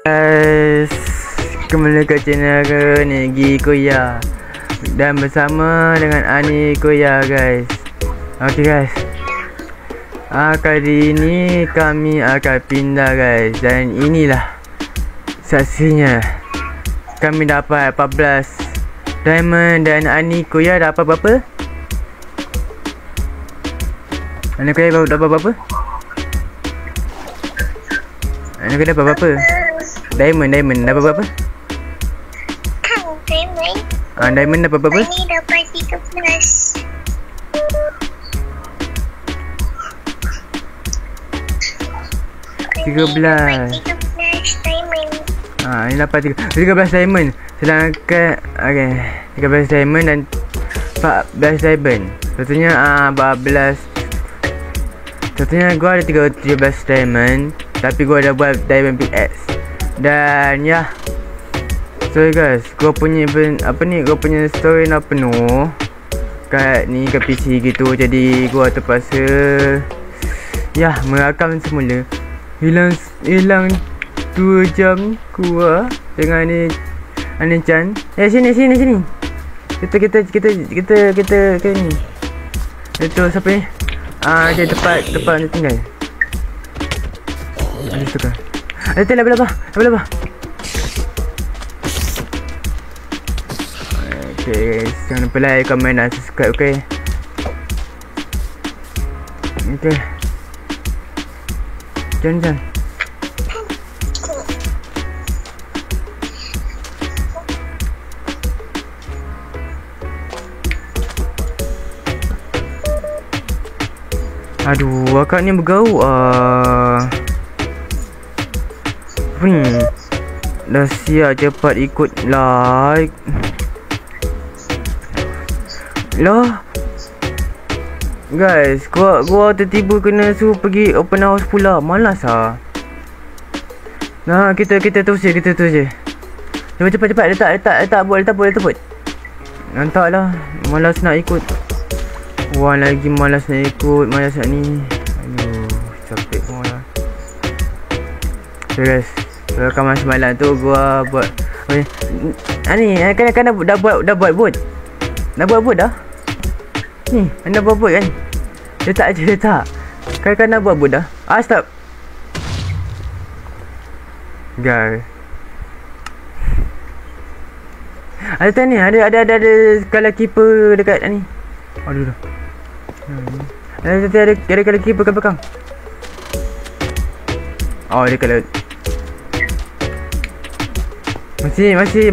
Guys, kembali ke channel Negi Koya dan bersama dengan Ani Koya guys. Okay guys, kali ini kami akan pindah guys. Dan inilah saksinya. Kami dapat 14 diamond dan Ani Koya dapat berapa? Ani Koya dapat berapa? Ani Koya dapat berapa? Diamond dapat berapa? Diamond dapat berapa? Ani dapat 13. Dapat 13 diamond. Ini dapat 13 diamond. Sedangkan okay, 13 diamond dan 14 diamond. Contohnya 14. Contohnya gua ada 17 diamond, tapi gua dah buat diamond pickaxe. Dan ya, sorry guys, gua punya gua punya story dah penuh kat ni kat PC gitu. Jadi gua terpaksa ya merakam semula. Hilang 2 jam gua dengan ni Chan. Sini. Kita ni. Itu siapa ni? Dia tempat ni tinggal. Ada tu kan. Ada level apa? Okay guys, jangan lupa like, comment dan subscribe, okay? Okay. Jangan. Aduh, akak ni bergauk dah siap cepat ikut like. Lah guys, gua tiba-tiba kena suruh pergi open house pula. Malas Nah, kita terus je. Cepat. Letak buat. Nantaklah. Malas nak ikut. Orang lagi malas nak ikut. Malas nak ni. Aduh, capek semua lah. So guys, rekaman semalam tu gua buat ni kan dah buat bot. Dah buat bot dah. Ni, anda buat bot kan? Letak. Kan dah buat bot dah. Stop. Guys. Ada ni, ada kala keeper dekat ni. Aduh dah. Ada kala keeper kat belakang. Dia kala.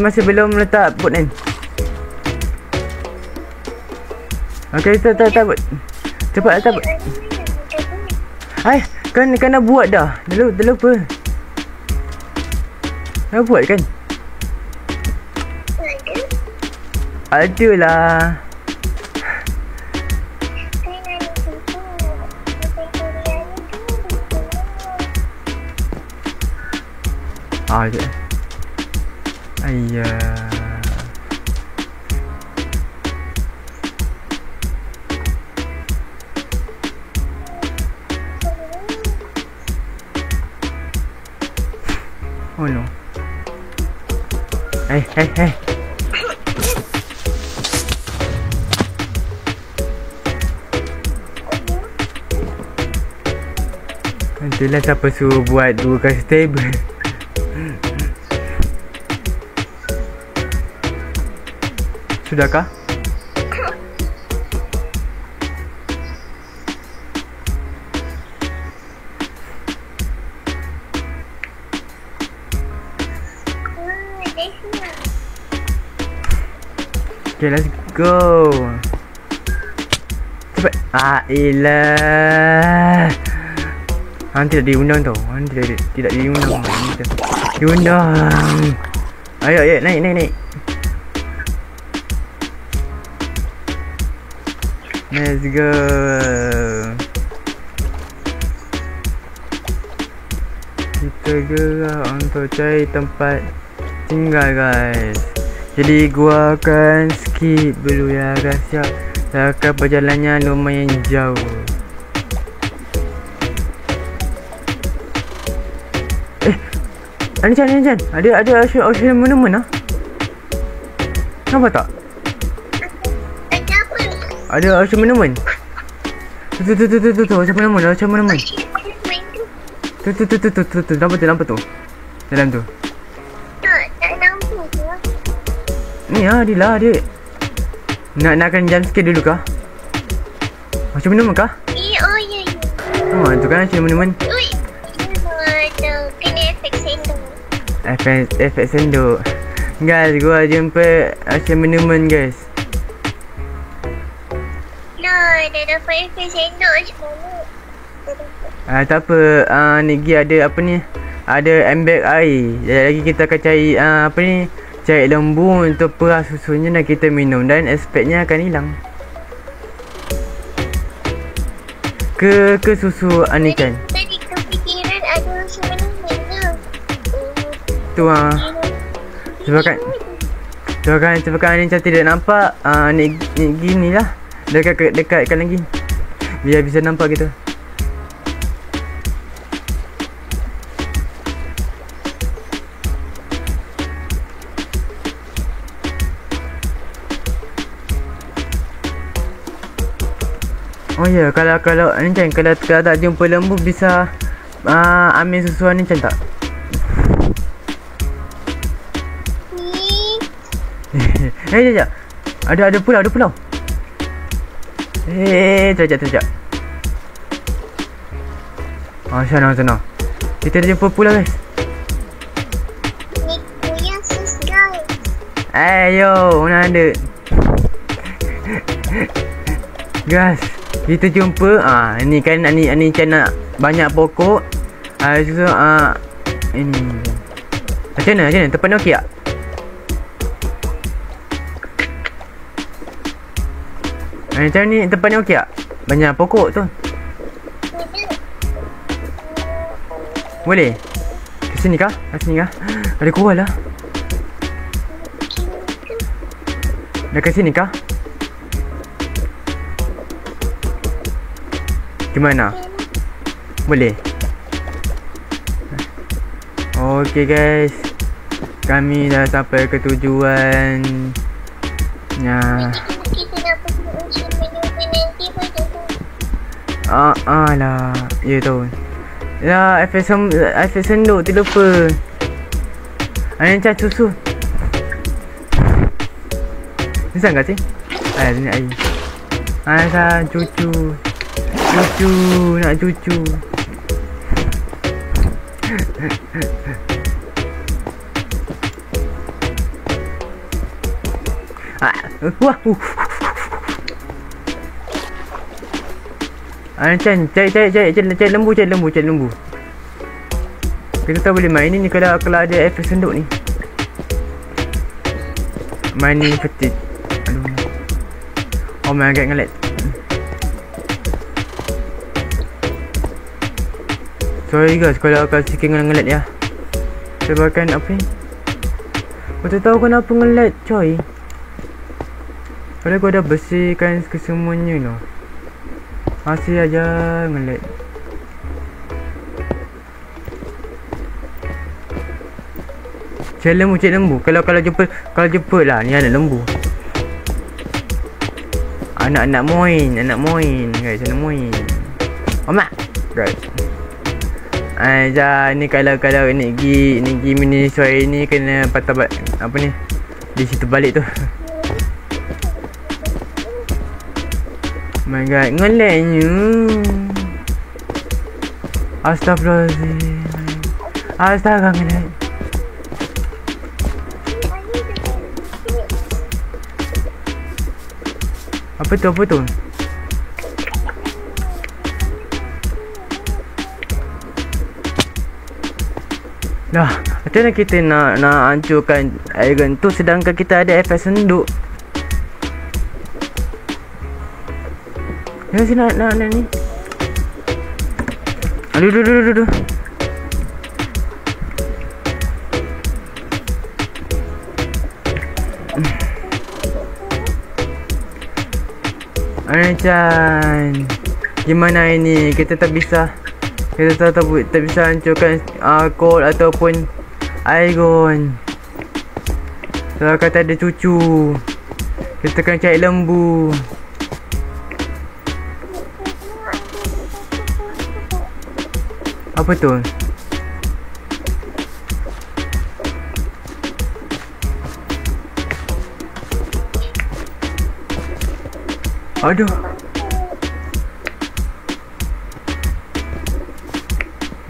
Masih belum letak bot ni. Okay, tak buat. Cepat letak bot. Kan dah buat dah. Dah lupa. Dah buat kan? Ada lah. Ada. Ayah. Oh no. Hey. Nantilah siapa suruh buat 2 kali stable. Sudahkah? Okay, let's go. Cepat. Elah. Tidak diundang tau. Tidak diundang. Diundang. Ayo, naik. Let's go. Kita gerak untuk cari tempat tinggal guys. Jadi gua akan skip dulu ya guys ya. Akan perjalanannya lumayan jauh. Anichan. Ada option monument lah. Nampak tak? Ada apa? Ada option monument. Tu option monument. Main tu. Tu. Nampak tu. Dalam tu. Tak nampak ke? Ni lah, dia. Nak kena jump scare dulu kah? Option monument kah? Oh ya. Oh, tu kan option monument. Ui. Ada kena efek sendok. Efek sendok. Guys, gua jumpa option monument guys. Lah, dah dapat efek sendok macam mana? Tak apa. Nigi ada apa ni? Ada embek air. Jadi lagi kita akan cari apa ni? Cari lembu untuk perah susunya dan kita minum dan aspeknya akan hilang. Ke susu Anichan. Tadi kepikiran ada macam mana ke? Tu sebabkan Anichan tidak nampak ni gini lah. Dekatkan lagi. Biar bisa nampak kita. Oh ya, kalau Anichan kalau tak jumpa lembu bisa ambil susu Anichan tak? Ni. Sekejap. Ada pulau. Sekejap. Sana. Kita dah jumpa pulau guys. Ni punya sus guys. Yo, mana ada? Guys, kita jumpa. Ni kan Anichan nak banyak pokok. So ini. Macam mana? Tempat ni okey tak? Macam ni tempat ni okey tak? Banyak pokok tu. Boleh? Ke sini kah? Ada kual lah. Dah ke sini kah? Gimana? Boleh? Okey guys. Kami dah sampai ke tujuan. Ya. Kita nak pergi ujian minum nanti pada tu. Lah. Ya tahu. Ya, efek sendok tu lupa. Anichan susu. Ni sangat sih? Ni air. Anichan cucu. Nak cucu. Wah. Anichan cari lembu. Kita tak boleh main ni kalau ada efek sendok ni. Main ni petit. Aduh. Oh my god, ngelag. Sorry guys kalau aku sikit ngelag ya. Sebabkan apa ni? Kau tak tahu kenapa ngelag coy. Kalau kau dah bersihkan kesemuanya lah. Masih aja ngelag. Cari lembu. Kalau jumpa lah ni ada lembu. Anak moin guys, anak moin. Omak guys. Ni kalau ni gi mini suai ni kena patah apa ni? Di situ balik tu. My god, ngelaknya. Astagfirullahaladzim. Astaga ngelak. Apa tu? Dah, macam mana kita nak hancurkan iron tu sedangkan kita ada efek senduk? Ya, sini nak ni. Aduh. Anichan, gimana ini? Kita tak bisa hancurkan coal ataupun Iron. Kalau kata ada cucu, kita kena cari lembu. Apa tu? Aduh.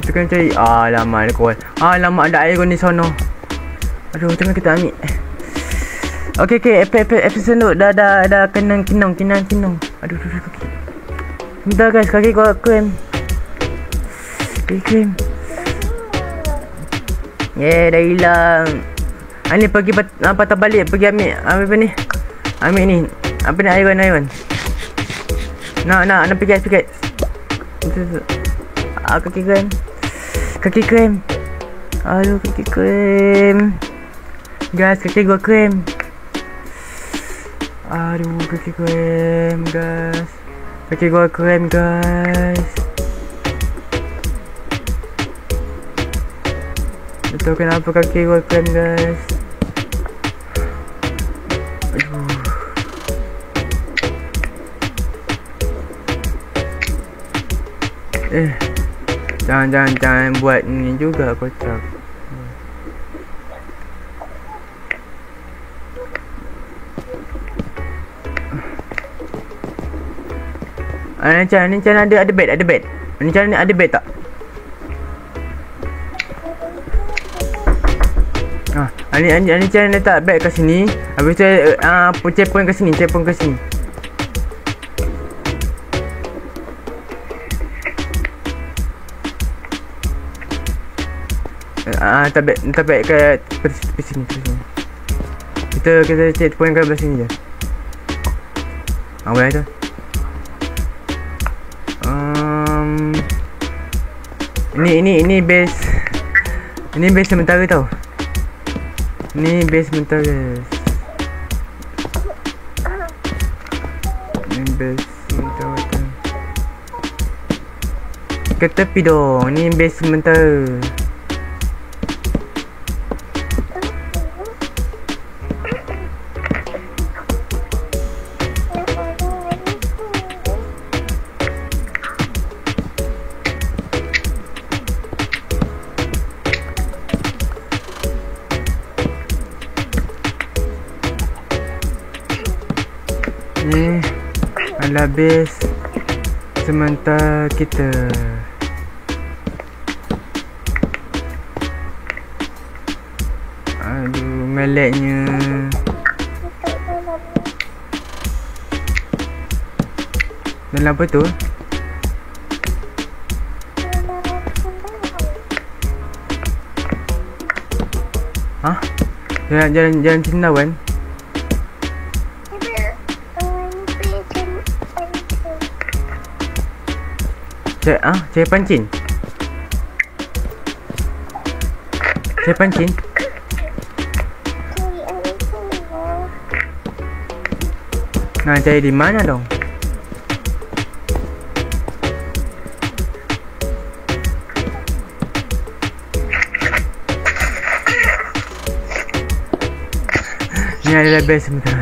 Kita kena cari. Alamak ada kawan. Alamak ada iron di sana. Aduh, tengah kita ambil. Okey, episode tu dah kenang. Aduh. Bentar guys, kaki gua kram. Kram. Dah hilang. Ni pergi patah balik, pergi ambil apa ni? Ambil ni. Apa ni iron. Nak pergi. Kaki kram. Aduh, kaki kram. Guys, kaki gua kram. Aduh, kaki kram, guys. Kaki gua kram, guys. Tak tahu kenapa kaki gua kram, guys. Aduh. Jangan buat ni juga kocak. Ni channel ada bed. Ni channel ni ada bed tak? Ni channel letak bed kat sini. Habis tu checkpoint kat sini. Letak bed kat sini. Kita checkpoint kat belah sini je. Boleh tu. Ini base. Ini base sementara tau. Ni base sementara. Ke tepi dong. Ni base sementara. Ni adalah base sementara kita. Aduh, meleknya. Dalam apa tu? Jalan cendawan. Saya pancing. Nah, cari di mana dong? Ni adalah base sebentar.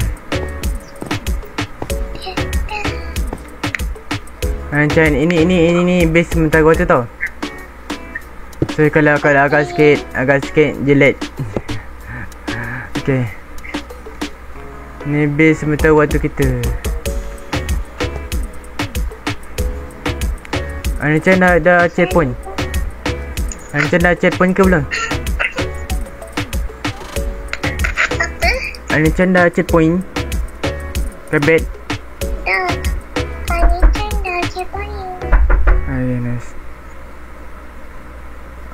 Macam ini base sementara tu tau. So kalau agak sikit jelek. Okay. Ni base sementara waktu kita. Macam dah checkpoint. Macam dah checkpoint ke belum? Macam dah checkpoint ke bed. Nice.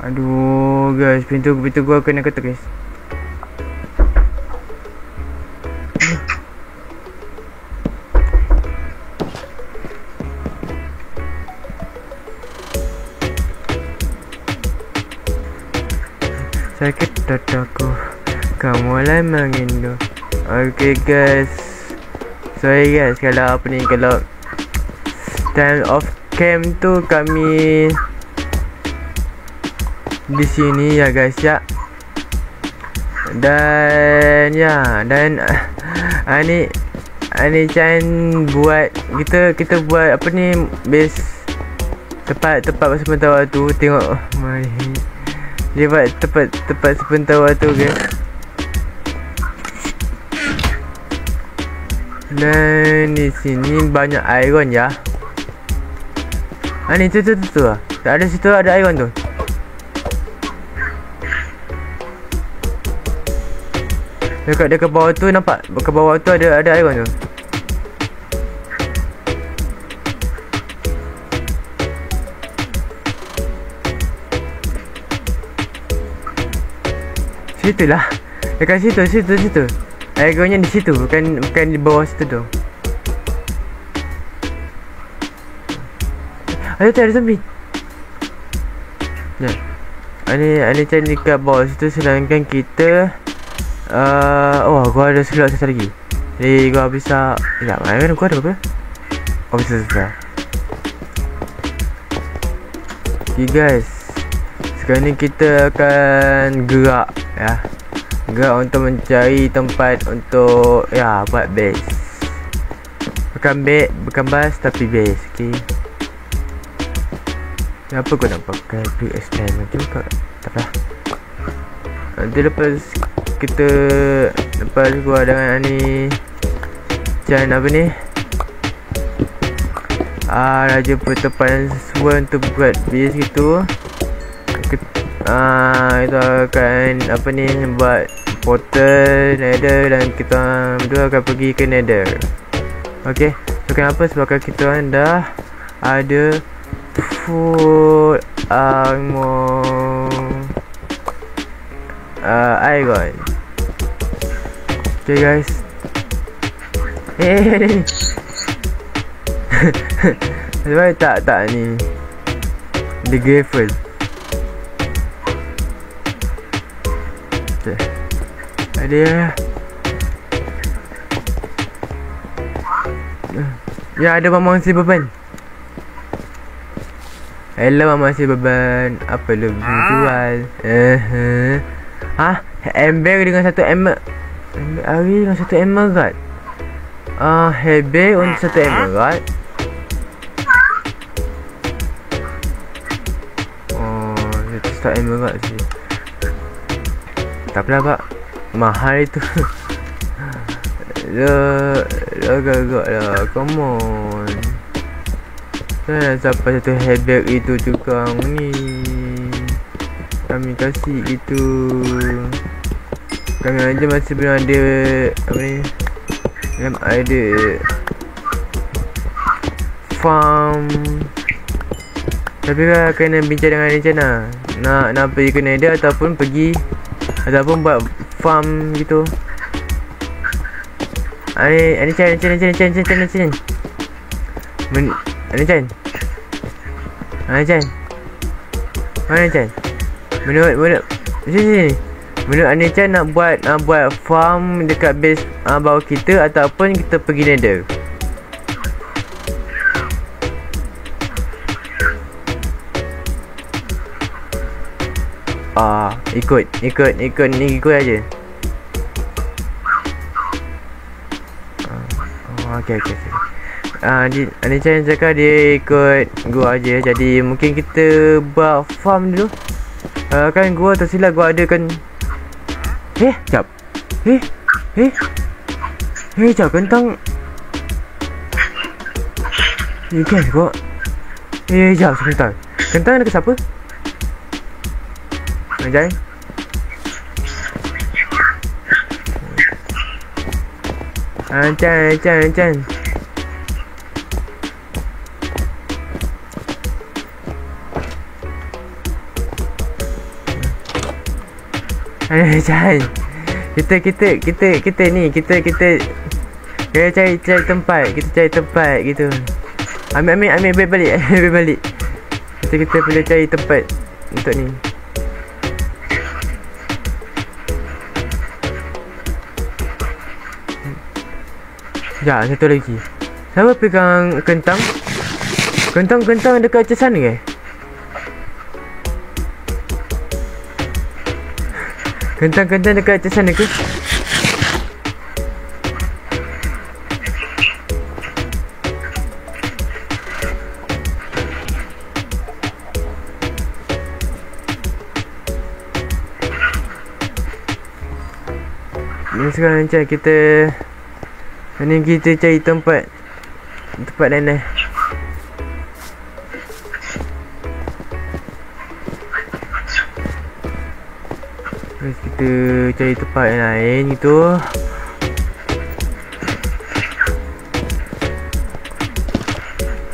Aduh guys, pintu gua kena ketuk guys. Sakit dadaku, kamu mulai mengindu. Okay guys, sorry guys kalau time off cam tu kami di sini ya guys ya. Dan ya, dan Ani Chan buat kita buat apa ni, base tepat sebentar waktu. Tengok dia buat tepat sebentar waktu, guys. Dan di sini banyak iron ya. Ni tu lah. Tak ada, situ ada iron tu. Dekat bawah tu nampak. Dekat bawah tu ada iron tu. Situ lah. Dekat situ. Ironnya di situ, bukan di bawah situ tu. Ada zombie. Ya. Ani cari dekat bawah situ, sedangkan kita gua ada slot satu lagi. Jadi gua bisa, sekejap, gua ada apa? Oh, bisa. Okay guys, sekarang ni kita akan gerak ya. Gerak untuk mencari tempat untuk buat base. Bukan base tapi base. Okay. Kenapa kau nak pakai PS10 macam tu? Tak apa. Nanti lepas gua dengan ni Chan apa ni, dah jumpa tempat yang sesuai untuk buat base gitu. Kita akan apa ni, buat portal nether dan kita berdua akan pergi ke nether. Okay, so kenapa? Sebab kita orang dah ada full armor iron. Okay guys. Sebab tak ni the gravel. Ada ya, ada mamang si beban. Hello mamang si beban, apa lu jual? Ember dengan satu emerald. Hari dengan satu emerald. Hebel untuk satu emerald. Itu satu emerald sih. Tak apa pak, mahal itu. Agak lah, come on. Saya sampai satu headback itu tukang ni. Kami kasih itu. Kami aja masih belum ada apa ni, belum ada farm. Tapi kan kena bincang dengan rencana nak pergi ke nether ataupun buat farm gitu. Ani Chan. Menurut Ani Chan nak buat farm dekat base bawah kita ataupun kita pergi nether. Ikut aja. Okay. Ani Chan cakap dia ikut gua aja. Jadi mungkin kita buat farm dulu. Kan gua tersilap, gua ada kan. Jap. Jap, kentang. Ni kan gua. Jap sebentar. Kentang ada ke siapa? Anjay. Chan. Chan. Kita ni kita cari tempat. Kita cari tempat gitu. Ambil balik. Kita boleh cari tempat untuk ni. Ya, satu lagi. Siapa pegang kentang? Kentang dekat atas sana ke? Kentang dekat atas sana ke? Sekarang macam kita cari tempat lain lah. Terus kita cari tempat yang lain gitu.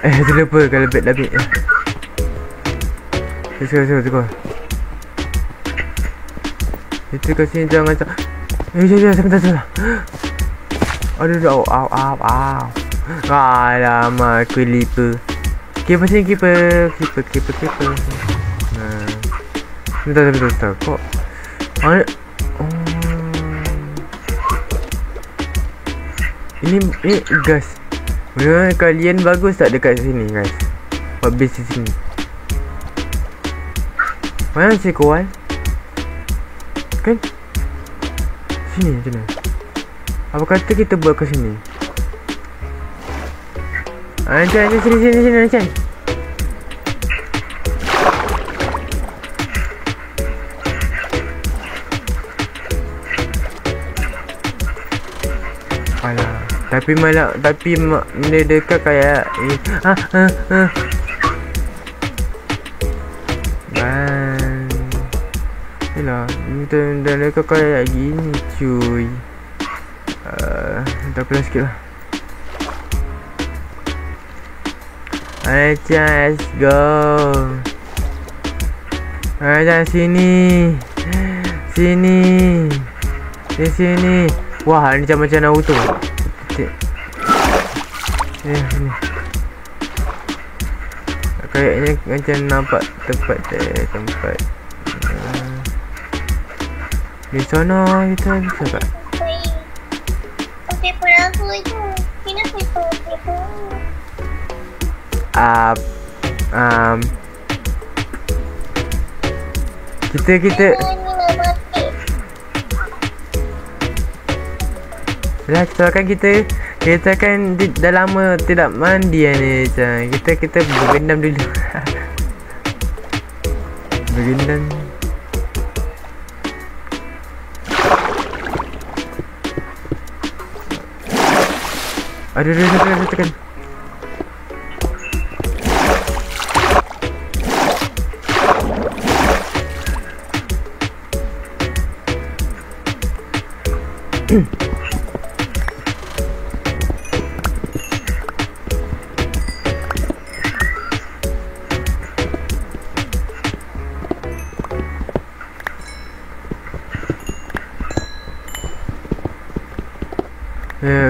Terlupa kalau bed dah habis. Terus. Itu kat sini jangan sebentar. Aduh. Alamak, Clipper. Keeper. Sebentar. Kok? Ini gas. Benar kalian bagus tak dekat sini guys? Buat base di sini. Mana si kawan? Kan? Sini macam mana? Apa kata kita buat ke sini? Ancan sini Ancan. Alah, tapi dia dekat kayak Yalah, dia dekat kayak gini cuy. Dah pelan sikit lah. Let's go. Sini. Di sini. Wah, ni macam Naruto. Sini. Kayaknya macam nampak tempat. Di sana kita bisa tak? Paper aku itu. Sini paper. Kita lah, kita kan dah lama tidak mandi ni macam. Kita bergendam dulu. Bergendam. Aduh, tekan.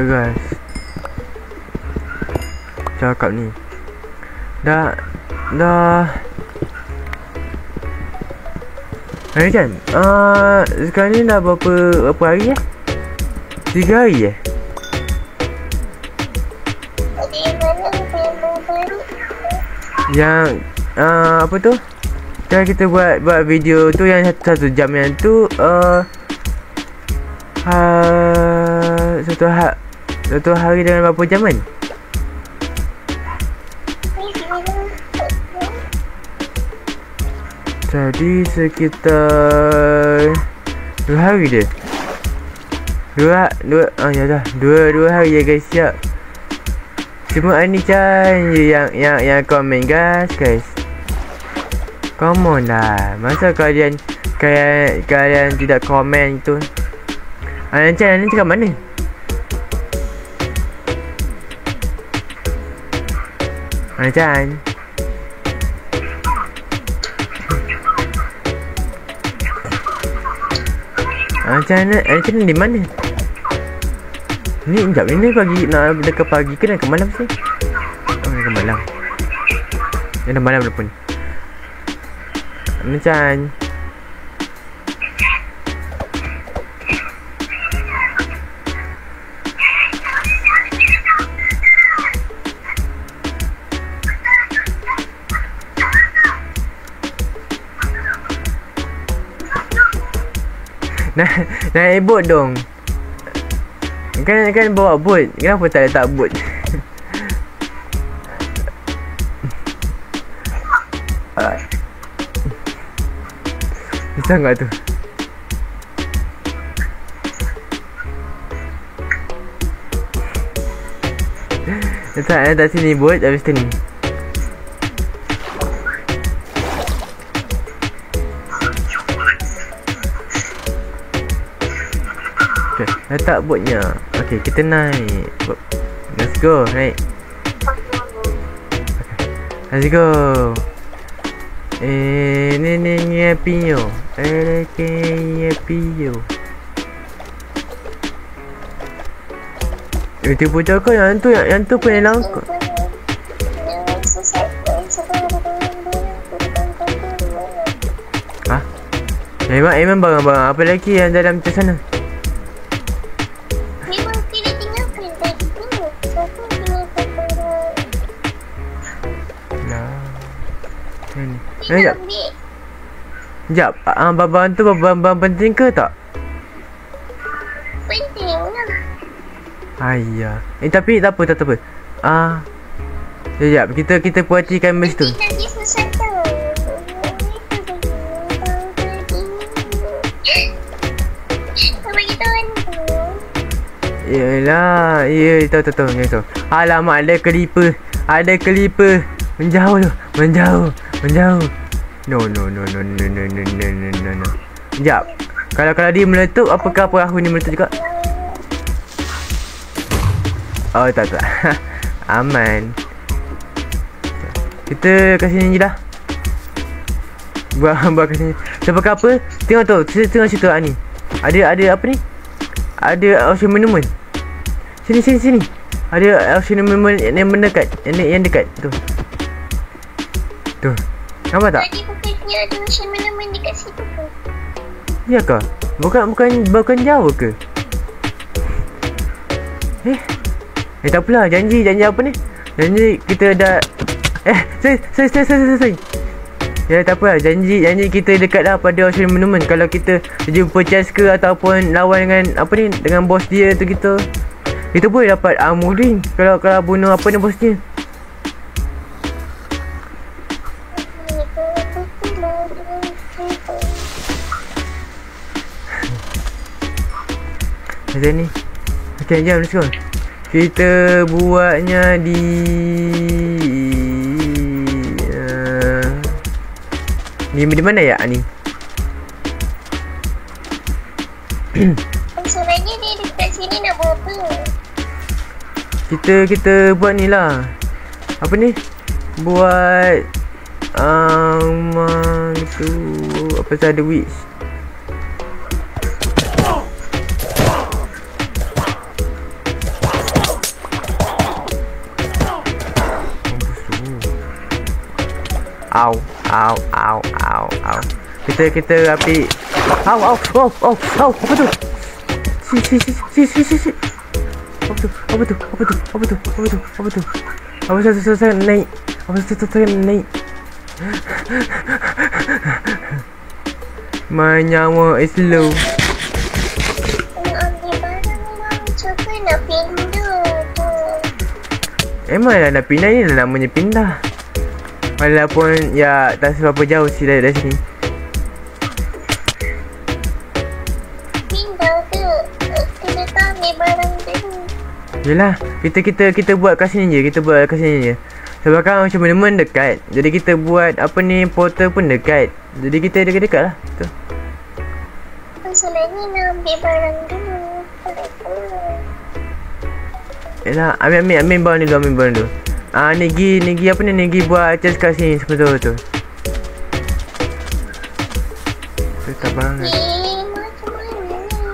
Guys, cakap ni dah kan sekarang ni dah berapa hari 3 hari yang apa tu kita buat video tu yang 1 jam yang tu satu hari dengan berapa jam kan? Jadi sekitar 2 hari dia. 2 hari ya guys, siap. Cuma Ani-chan je yang komen guys. Come on lah. Masa kalian tidak komen tu. Ani-chan kat mana? Ani-chan. Ani-chan di mana? Ni sekejap ni pagi, nak dekat pagi ke nak ke malam sih? Oh, nak ke malam. Dah malam dah pun. Ani-chan. Naik bot dong. Kan bawa bot. Kenapa tak letak bot? Bisa enggak tu? Letak sini bot, habis tu ni. Okay, letak botnya. Okay, kita naik. Let's go, naik. Let's go. Ni pinyo. Pinyo. Itu bocah kau yang tu pun yang langkah. Hah? Memang barang-barang apa lagi yang dalam tu sana? Memang kena tinggalkan tadi tu. Siapa tinggalkan barang? Lah. Ni. Kita ambil. Sekejap. Barang tu barang penting ke tak? Penting lah. Ayah. Tapi tak apa. Sekejap. Kita perhatikan benda tu. Nanti selesai tau. Kau bagi tahu tu. Yelah. Ya, tahu. Alamak, ada Creeper. Menjauh tu. Menjauh. No. Sekejap. Kalau dia meletup, apakah perahu ni meletup juga? Oh, tak. Aman. Kita kat sini je dah. Buat kat sini. Sebab apa? Tengok situ ni. Ada apa ni? Ada ocean monument. Sini. Ada ocean monument yang mendekat. Yang dekat tu. Nampak tak? Tadi bukannya ada ocean monument dekat situ ke? Ya ke? Bukan jauh ke? Tak apalah, janji apa ni? Janji kita dah Say. Ya tak apalah, janji kita dekat dah pada ocean monument. Kalau kita jumpa Chesker ataupun lawan dengan apa ni, dengan bos dia tu, kita boleh dapat armor ring kalau bunuh apa ni bos dia. Macam ni. Okay, jom, let's go. Kita buatnya di mana ya ni? Masalahnya dia dekat sini nak buat apa? Kita buat ni lah. Apa ni? Buat itu apa sahaja ada witch. Au. Kita api. Au. Apa tu? Si. Apa tu? Apa saya naik? My nyawa is low. Nak ambil barang lah. Cuba nak pindah tu. Emanglah nak pindah ni namanya pindah. Walaupun ya tak seberapa jauh sih dari sini. Pindah ke? Kita tak ambil barang dulu. Yelah, kita buat kat sini je. Sebab kan macam mana dekat. Jadi kita buat apa ni, portal pun dekat. Jadi kita dekat lah. Tu. Masalahnya nak ambil barang dulu. Yelah, ambil barang dulu. Negi apa ni? Negi buat chest kat sini sebetul tu. Tak banget. Macam mana ni?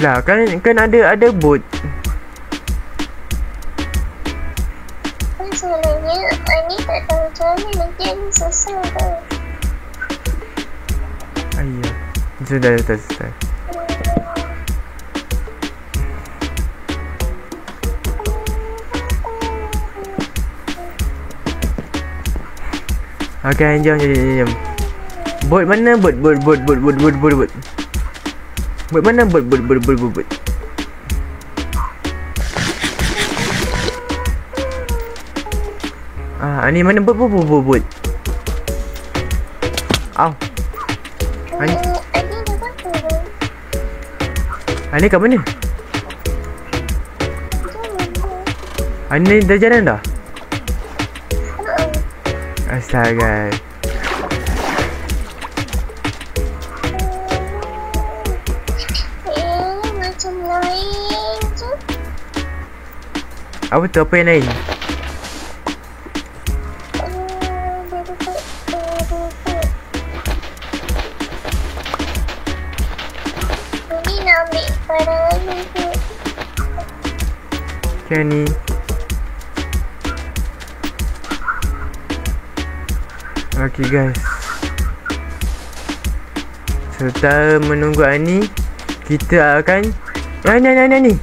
Lah kan ada bot. Masalahnya Ani tak tahu macam mana. Nanti Ani susah tau. Ayah. Sudah selesai. Okay, jom. Bot mana? Bot. Bot mana? Bot. Ni mana bot. Au. Ani kat mana? Ani dah jalan dah? Astaga. Macam lain je. Apa tu? Apa yang lain? Ni nak ambil barang tu. Macam ni. Okay guys, sementara menunggu Ani, kita akan ni.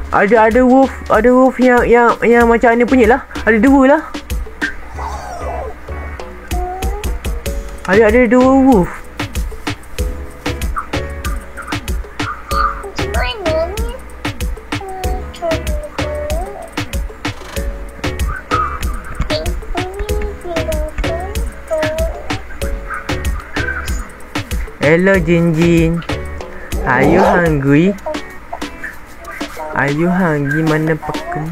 Ada wolf yang macam Ani punya lah. Ada dua lah. Ada dua wolf. Macam mana ni? Hello Jin. Are you hungry? Mana pakai?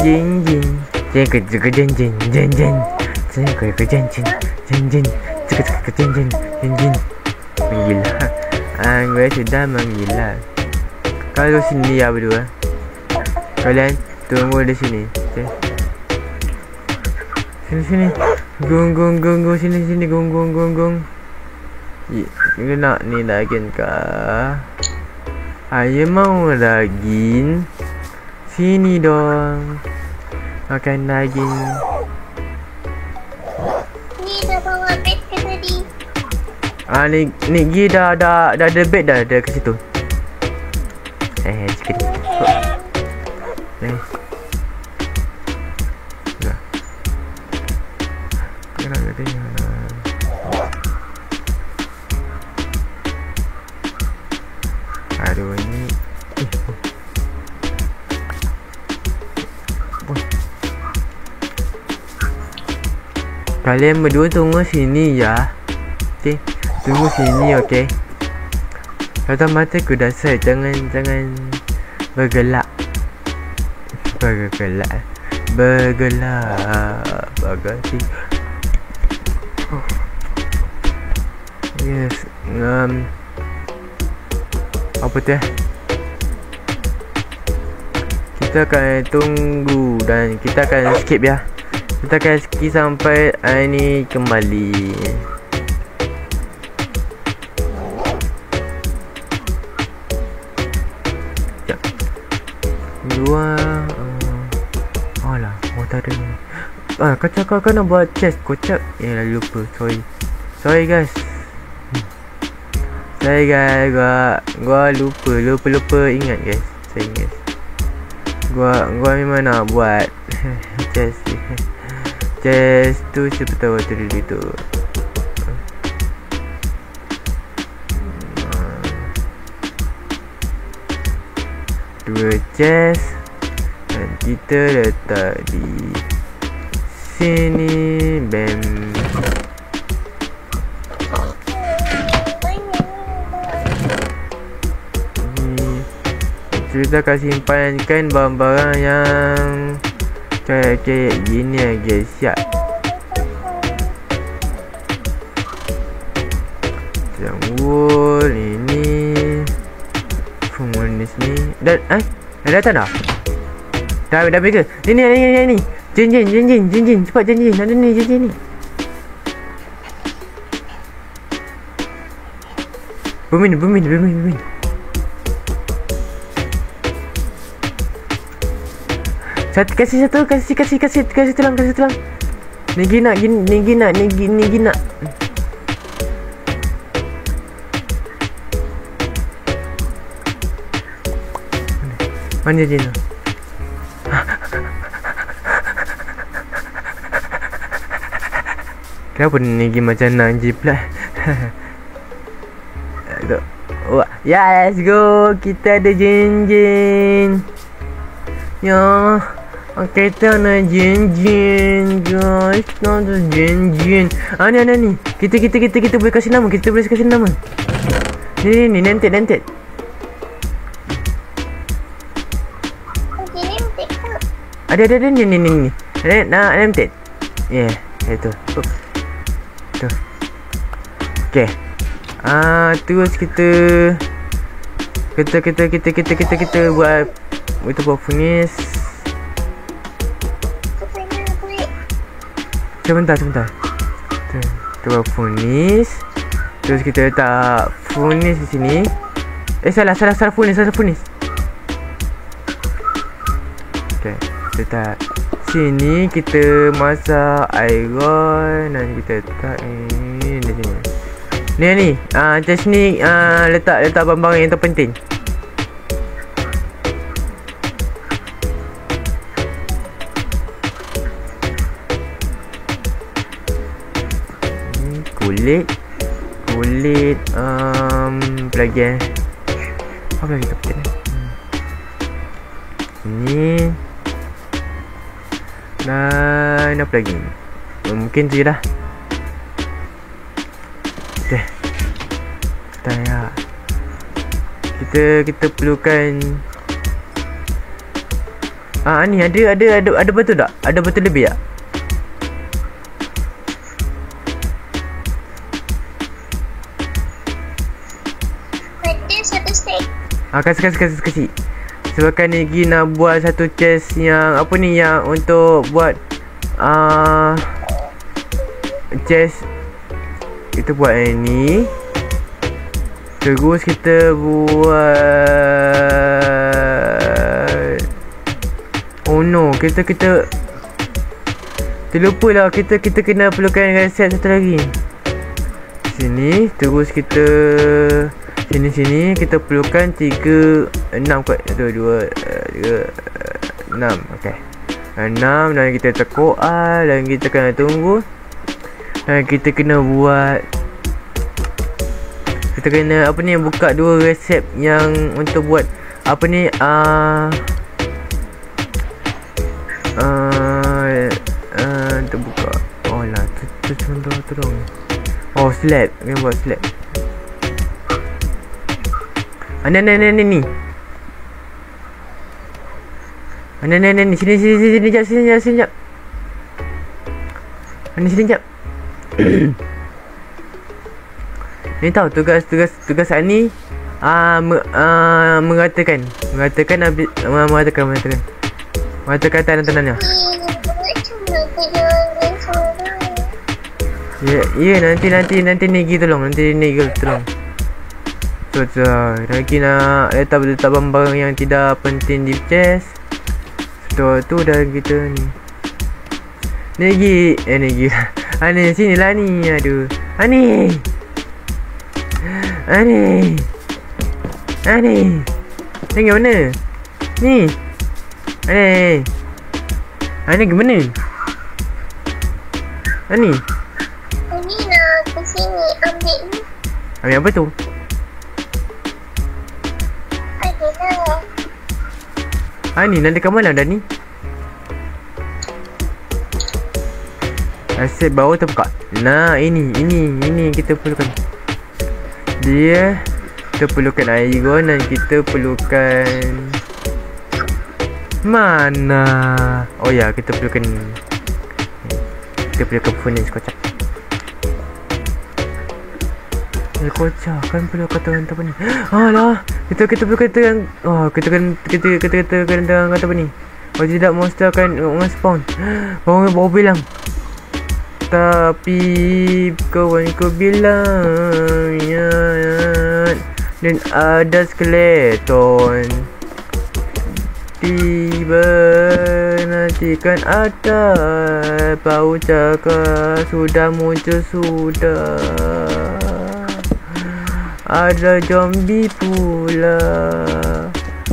Jin. Menggila. Gue sudah menggila. Kalau sini ya berdua. Kalian tunggu di sini. Okay. Sini. Gung. Sini gung. Kita nak ni daging kah? Ayo mau daging. Sini dong. Makan daging. Ni dah bawa bed ke tadi? Ni Gi dah ada bed dah ada ke situ. Sikit. Aduh ini. Kalian berdua tunggu sini ya. Okay. Tunggu sini, okay. Kata mataku dah set. Jangan bergelak. Bagasi. Yes. Apa tu kita akan tunggu dan kita akan skip ya. Kita akan skip sampai Ani kembali. Sekejap. Dua. Alah, tak ada ni. Kau nak buat chest kocak. Lupa. Sorry guys. Gua lupa ingat guys. Saya ingat. Gua memang nak buat chest tu seperti waktu dulu tu. Dua chest dan kita letak di sini. Bam. Kita akan simpankan barang-barang yang kayak gini ya guys. Siap. Yang wool ini. Fumunis ni. Dah datang dah? Dah pergi ke? Ni. Jin. Cepat Jin. Ada ni Jin ni. Bumin. Kasih tulang. Ni nak. Mana Jin? Kenapa ni game macam Nanji pula? Ya, let's go. Kita ada Jin. Ya, kita nak Jin guys. Kita ada Jin. Ni. Kita boleh kasih nama. Ni nanti. Ada ni. Nah, nanti. Yeah, itu. Tu. Okay. Terus kita buat furnace. Sebentar. Kita buat furnace. Terus kita letak furnace di sini. Salah furnace. Okay, letak sini. Kita masak iron dan kita letak ini di sini. Ni. Macam sini letak barang yang terpenting. Kulit. Apa lagi Apa lagi terpenting? Ini. Dan apa lagi? Mungkin tu je dah. Okay. Ya. Kita perlukan ni ada batu tak? Ada batu lebih tak? Ada satu set. Kasih. Sebabkan Negi nak buat satu chest yang apa ni, yang untuk buat chest. Kita buat ini. Terus kita buat kita terlupa lah. Kita kena perlukan reset satu lagi. Sini. Terus kita sini kita perlukan 6 kot. 1, 2, 3, 6. Okay, 6. Dan kita tekuk dan kita kena tunggu. Dan kita kena buat, kita kena buka 2 resep yang untuk buat untuk buka. Tu tolong. Slab. Kena buat slab. Ni. Ni. Sini jap. Sini jap. Ni tahu tugas ni mengatakan tanah-tanahnya. Ya, nanti Negi tolong. So, lagi nak letak barang-barang yang tidak penting di chest. Setelah tu dah kita ni. Negi. Ni sini lah ni. Aduh. Ani. Tengok mana? Ni. Ani gimana? Ani. Ini nak ke sini ambil ni. Ambil apa tu? Ni nak dekat mana dah ni? Asyik bawah terbuka. Nah, ini kita perlukan. Kita perlukan iron dan kita perlukan mana? Oh ya, kita perlukan furnace kocak. Kocak kan perlu kata apa ni? Alah, kita perlukan kita kata apa ni? Kalau tidak monster akan spawn. Baru bilang. Tapi kawanku bilang ya, dan ada skeleton. Tiba nantikan ada bau cakap sudah muncul sudah. Ada zombie pula.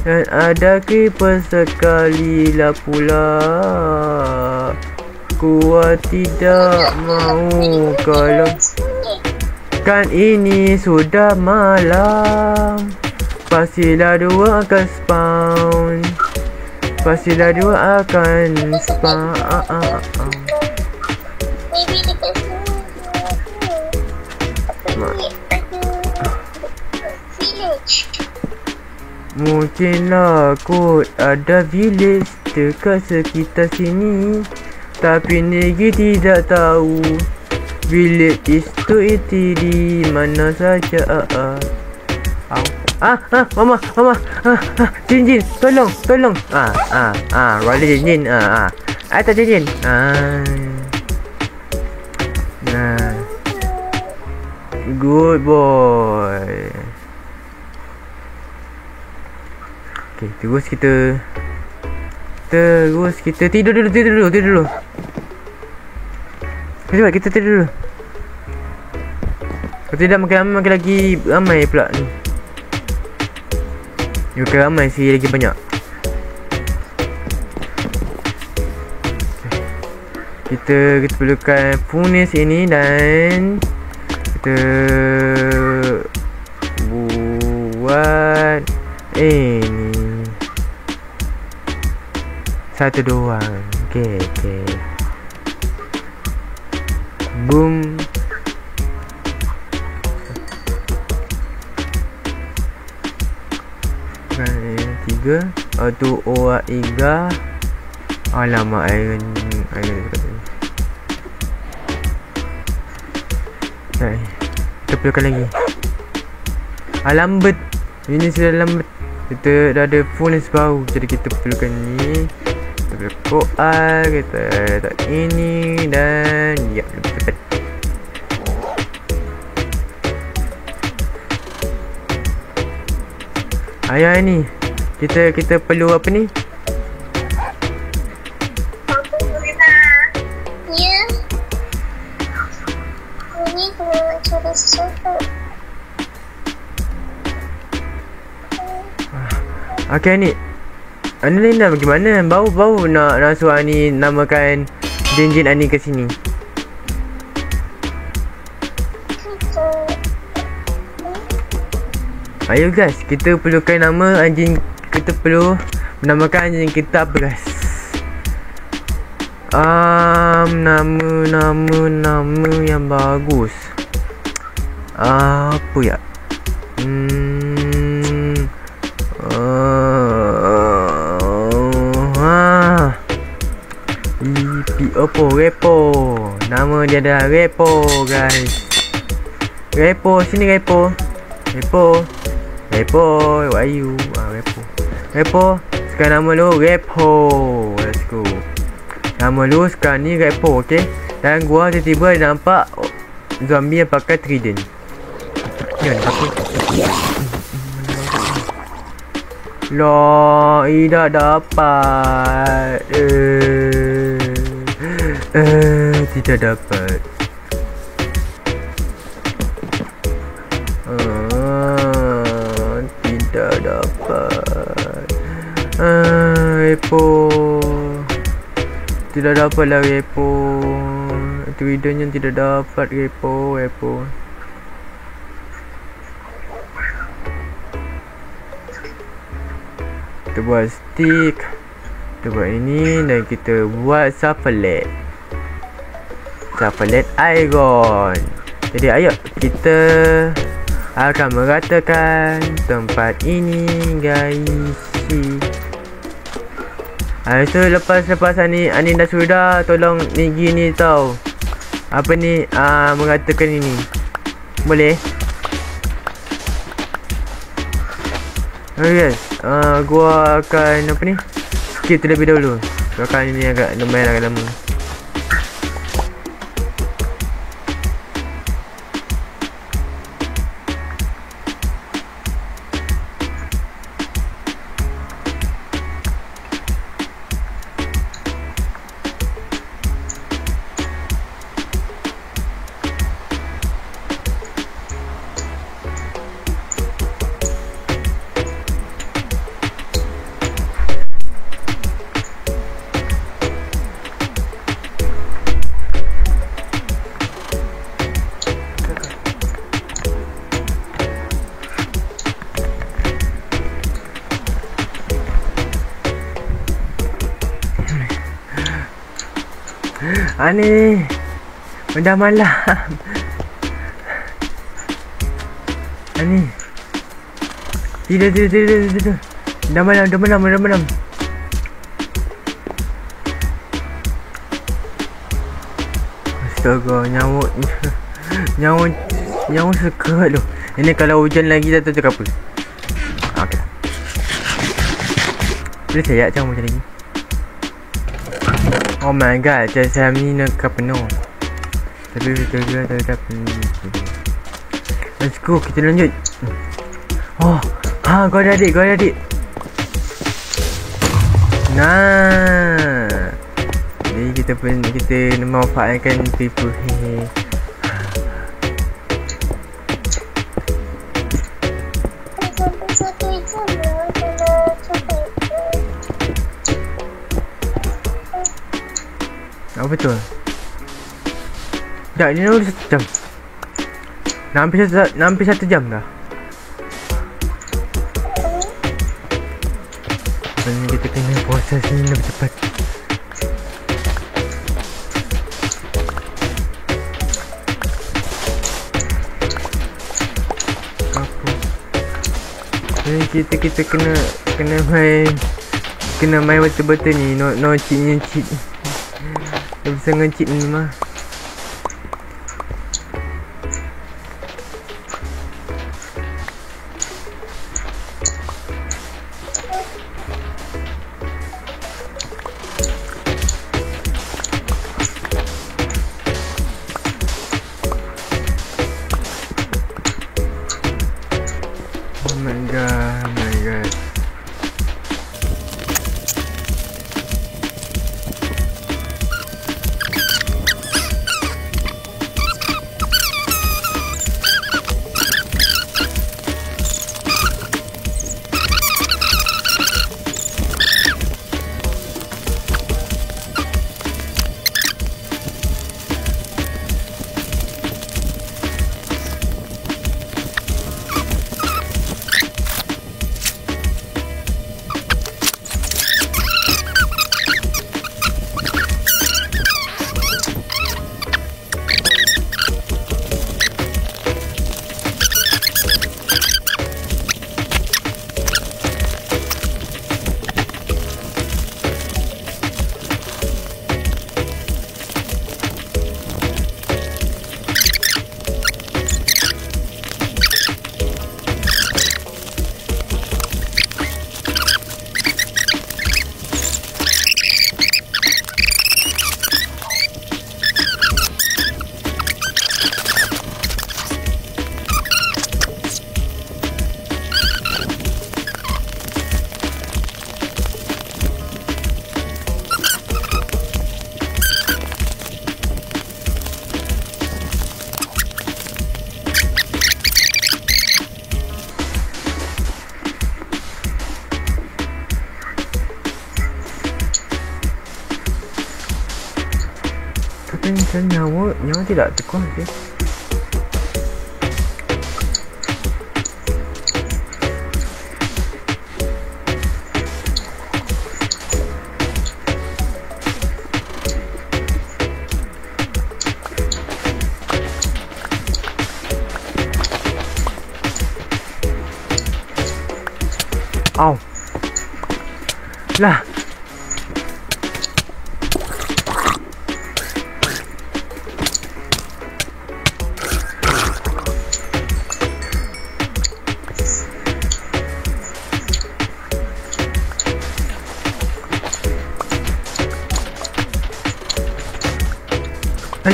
Dan ada creeper sekali lah pula. Gua tidak mau kalau kan ini sudah malam. Pastilah dua akan spawn. Pastilah dua akan spawn. Maybe dekat sini ada village. Mungkinlah kot ada village dekat sekitar sini. Tapi Negi tidak tahu village itu di mana saja. Mama, Jin, tolong. Wala Jin. Tak Jin. Nah. Good boy. Okay, terus kita tidur dulu. Cepat kita tidur dulu. Kalau tidak makin lagi ramai pula ni. Bukan ramai sih, lagi banyak. Kita perlukan furnace ini dan kita buat ini. Satu doang. Okay. Boom. Tiga. Tu oa iga. Alamak, air dekat sini. Kita perlukan lagi. Lambat. Ini sudah lambat. Kita dah ada furnace baru. Jadi kita perlukan ni. Kita perlukan koal. Kita letak ini. Dan ya, lebih cepat. Ayah ni. Kita perlu apa ni? Ya. Ini kena cari sesuatu. Okay ni. Ani nak bagaimana? Bau nak suruh Ani namakan Jin Ani ke sini. Ayo guys, kita perlukan nama anjing. Kita perlu menamakan anjing kita apa guys? Nama yang bagus. Apa ya? Repo. Nama dia adalah Repo guys. Repo, sini Repo. Where are you? Repo. Sekarang nama lu Repo. Let's go. Nama lu sekarang ni Repo, okay? Dan gua tiba-tiba nampak zombie yang pakai trident. Jangan pakai. Loh, tidak dapat. Tidak dapat. Tidak dapat. Repo. Tidak dapat lah Repo. Tridentnya tidak dapat Repo. Kita buat stick. Kita buat ini dan kita buat saplet iron. Jadi ayo kita akan meratakan tempat ini guys. So lepas Ani dah sudah tolong Negi ni tau. Apa ni meratakan ini. Boleh? Okay guys, gua akan apa ni? Skip terlebih dahulu. Sebab ini agak lumayan agak lama. Ni dah malam. Ni Tidak. Dah malam. Astaga, nyawa sekat tu. Ini kalau hujan lagi tak tahu cakap apa. Okey lah. Boleh saya macam hujan lagi. Oh my god, saya ni nak penuh. Tapi kita tak penuh. Let's go, kita lanjut. Oh, kau ada adik. Nah. Jadi kita memanfaatkan tipu hehe. Satu jam lah kalau capai. Apa betul? Tak, ni dah 1 jam. Hampir 1 jam dah. Sebenarnya kita kena proses ni lebih cepat. Apa? Jadi kita kena main betul-betul ni. No cheat. Dia bisa nge-cheat ni mah. Oh my god. Tapi macam nyawa tidak tekun je. Au. Lah.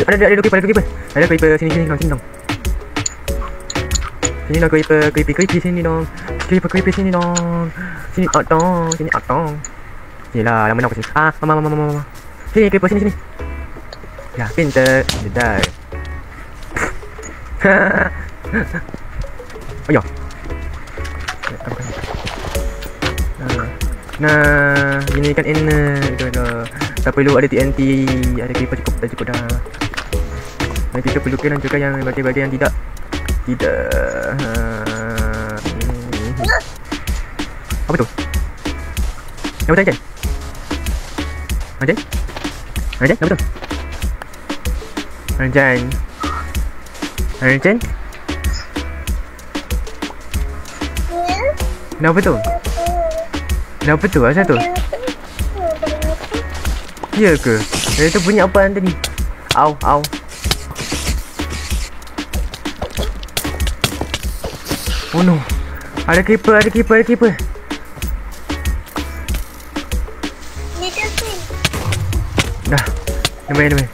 Ada creeper sini dong. Sini dong creeper sini dong. Sini dong. Sini lah, lama nak sini. Mama. Sini creeper sini. Ya, pintar. Dah. Ayo. Nah, ini kan enak tu dah. Tak perlu ada TNT, ada creeper cukup dah. Nanti kita perlukan juga yang bagian-bagian yang tidak. Apa tu? Apa tu Anjay? Apa tu? Anjan. Anjan? Ya. Kenapa tu? Kenapa tu? Asal tu? Ya ke? Dari tu bunyi apaan tadi? Au, au. Oh no. Ada creeper, ada creeper, ada creeper. Dia tu. Dah. Namai.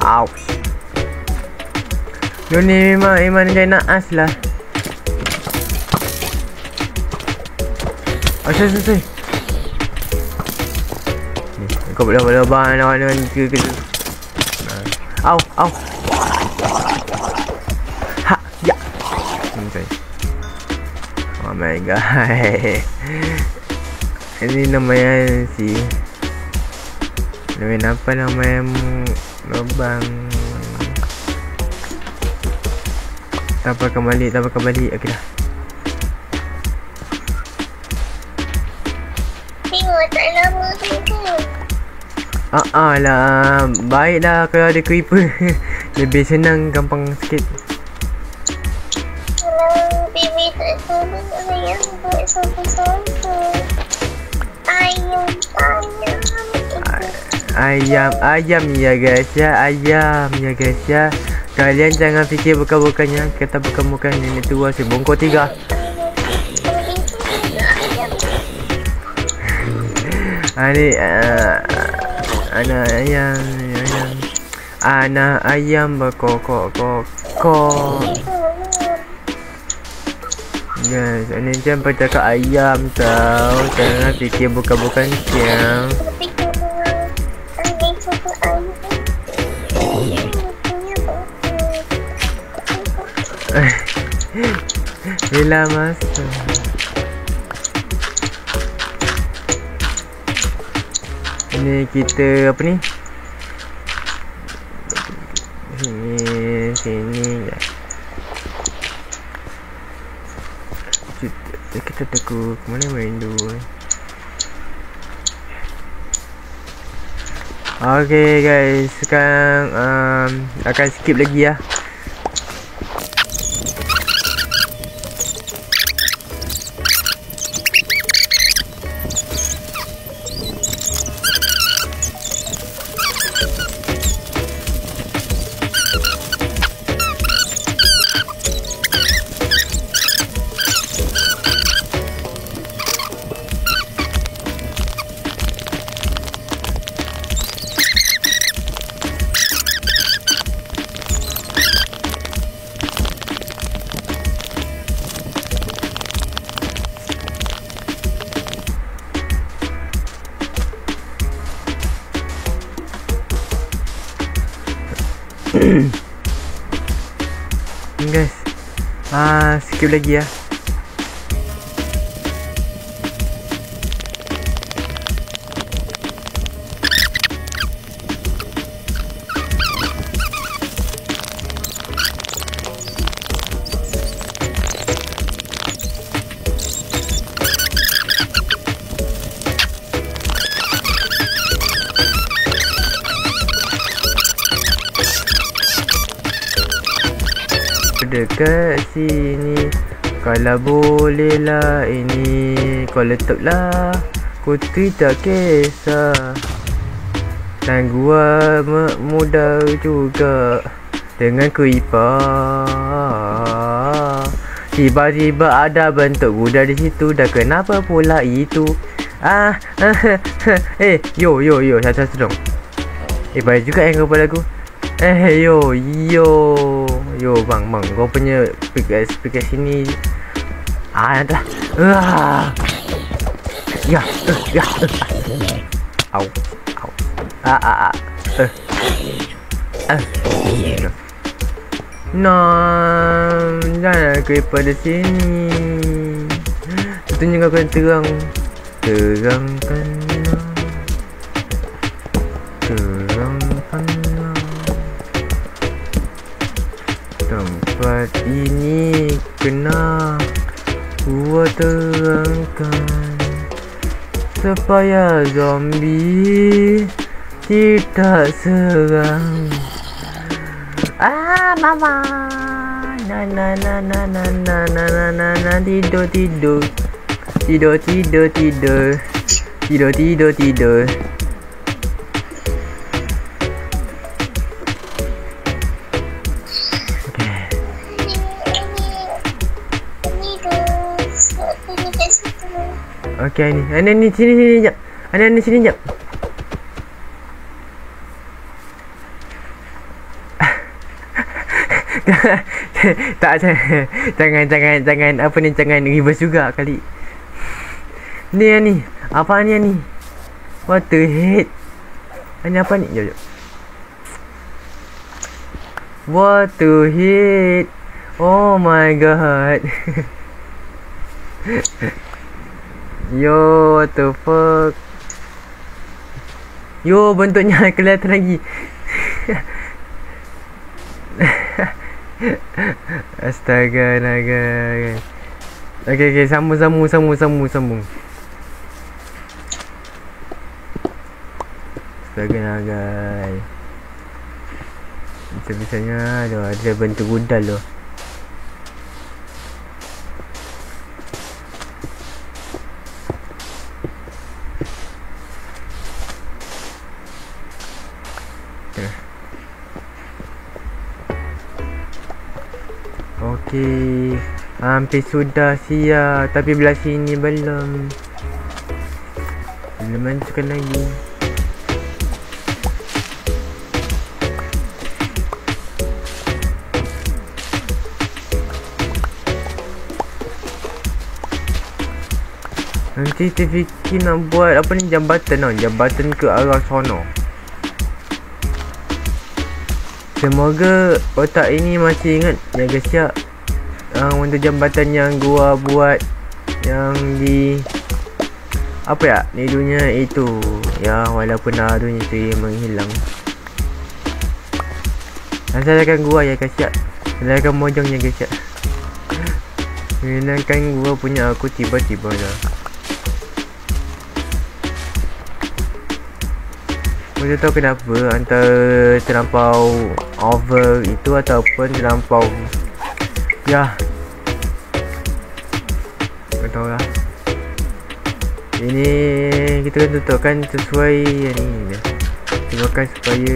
Au. Dia ni memang dia naas lah. Asal. Ni, kau boleh bang lawan ke. Au. Ha, ya. Okay. Oh my god. Ini namanya si. Apa namanya lubang. Tak apa kembali. Okey dah. Tengok tak lama tu kan. Lah. Baik dah kalau ada creeper. Lebih senang, gampang sikit. Kalau baby tak sabar ayam buat sampai-sampai. Ayam ya guys ya. Kalian jangan fikir bukan-bukannya. Kata bukan-bukan nenek tua si bongkok 3. Ini anak ayam berkokok. Guys, ini jangan bercakap ayam tau. Jangan fikir bukan-bukan siang. Bila masa ini kita apa ni? Sini ya. Kita teku ke mana main dulu. Okay guys, sekarang akan skip lagi ya. Guys, skip lagi ya. Dekat sini, kalau bolehlah ini kau letaklah, ku tak kisah. Dan gua mudah juga dengan creeper. Tiba-tiba ada bentuk kuda di situ, dah kenapa pula itu? Yo, satu dong. Baik juga yang kau pada aku. Yo bang, kau punya pickaxe sini. Dah. Ya. Au. Jangan creeper di sini. Tentunya kau akan terangkan. Tempat ini kena gua terangkan. supaya zombie tidak serang. Mama. Na tidur. Okay, ni sini jap. Ani sini jap. Tak, jangan apa ni, jangan reverse juga kali. Ni apa ni? What the heck? Ini apa ni? Jap. What the heck? Oh my god. Yo, what the fuck? Yo, bentuknya kelihatan lagi. Astaga, naga. Okay, sambung. Astaga, naga. Bisa-bisanya ada bentuk gudal loh. Okey, hampir sudah siap, tapi belah sini belum hancurkan lagi. Nanti terfikir nak buat apa ni, jambatan ke arah sono. Semoga otak ini masih ingat ya guys ya. Untuk jambatan yang gua buat yang di apa ya, ni dunia itu ya, walaupun dunia itu menghilang. Salahkan gua ya guys ya. Salahkan mojong ya guys ya. Hilangkan gua punya aku tiba-tiba dah. Aku tak tahu kenapa, antara terlampau over itu ataupun terlampau ya, tak tahu lah. Ini kita kan tutupkan sesuai yang ni, tutupkan supaya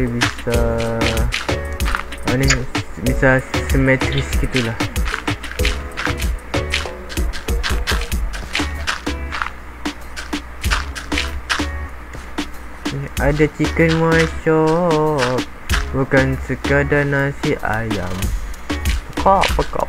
bisa simetris gitulah. Ada chicken masuk, bukan sekadar nasi ayam. Pekak.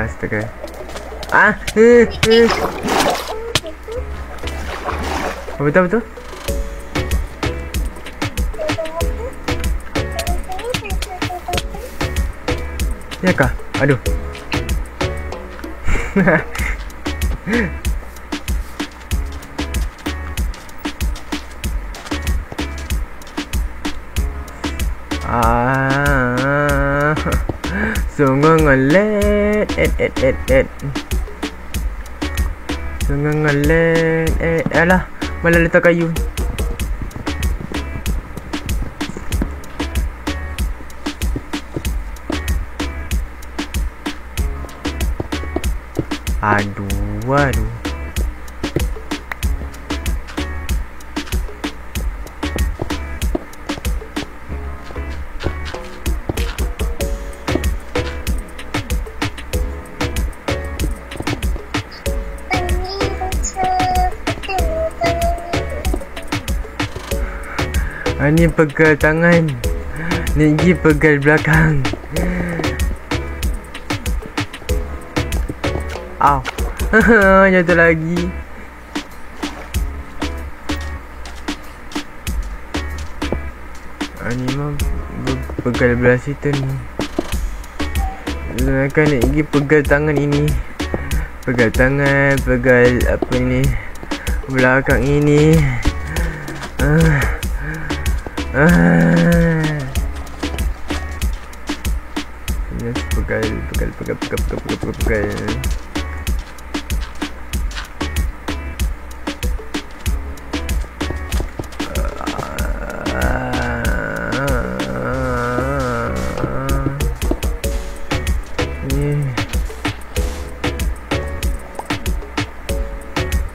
Astaga. Betul. Ya kah? Aduh. Sungguh ngelet. Sungguh ngelet. Alah, malah letak kayu. Aduh. Ni pegal tangan, Niki pegal belakang. Au. Jatuh lagi. Ni mah pegal belah situ ni. Kan Niki pegal tangan ini. Pegal tangan, pegal apa ni, belakang ini. Pegal.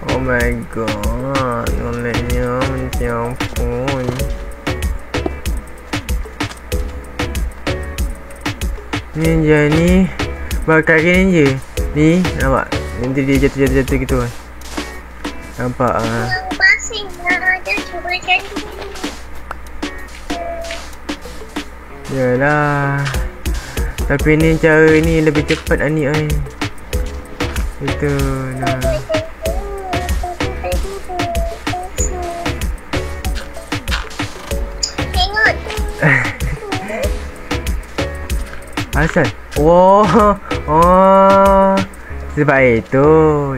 Oh my god, nolenya macam ampun. Ninja ni bakar ninja. Ni nampak, nanti dia jatuh gitu kan. Nampak Pasing lah, dia cuba jadi. Yalah. Tapi ni cara ni lebih cepat ni ai. Itu nah. Tengok tu. Asal? Oh, sebab itu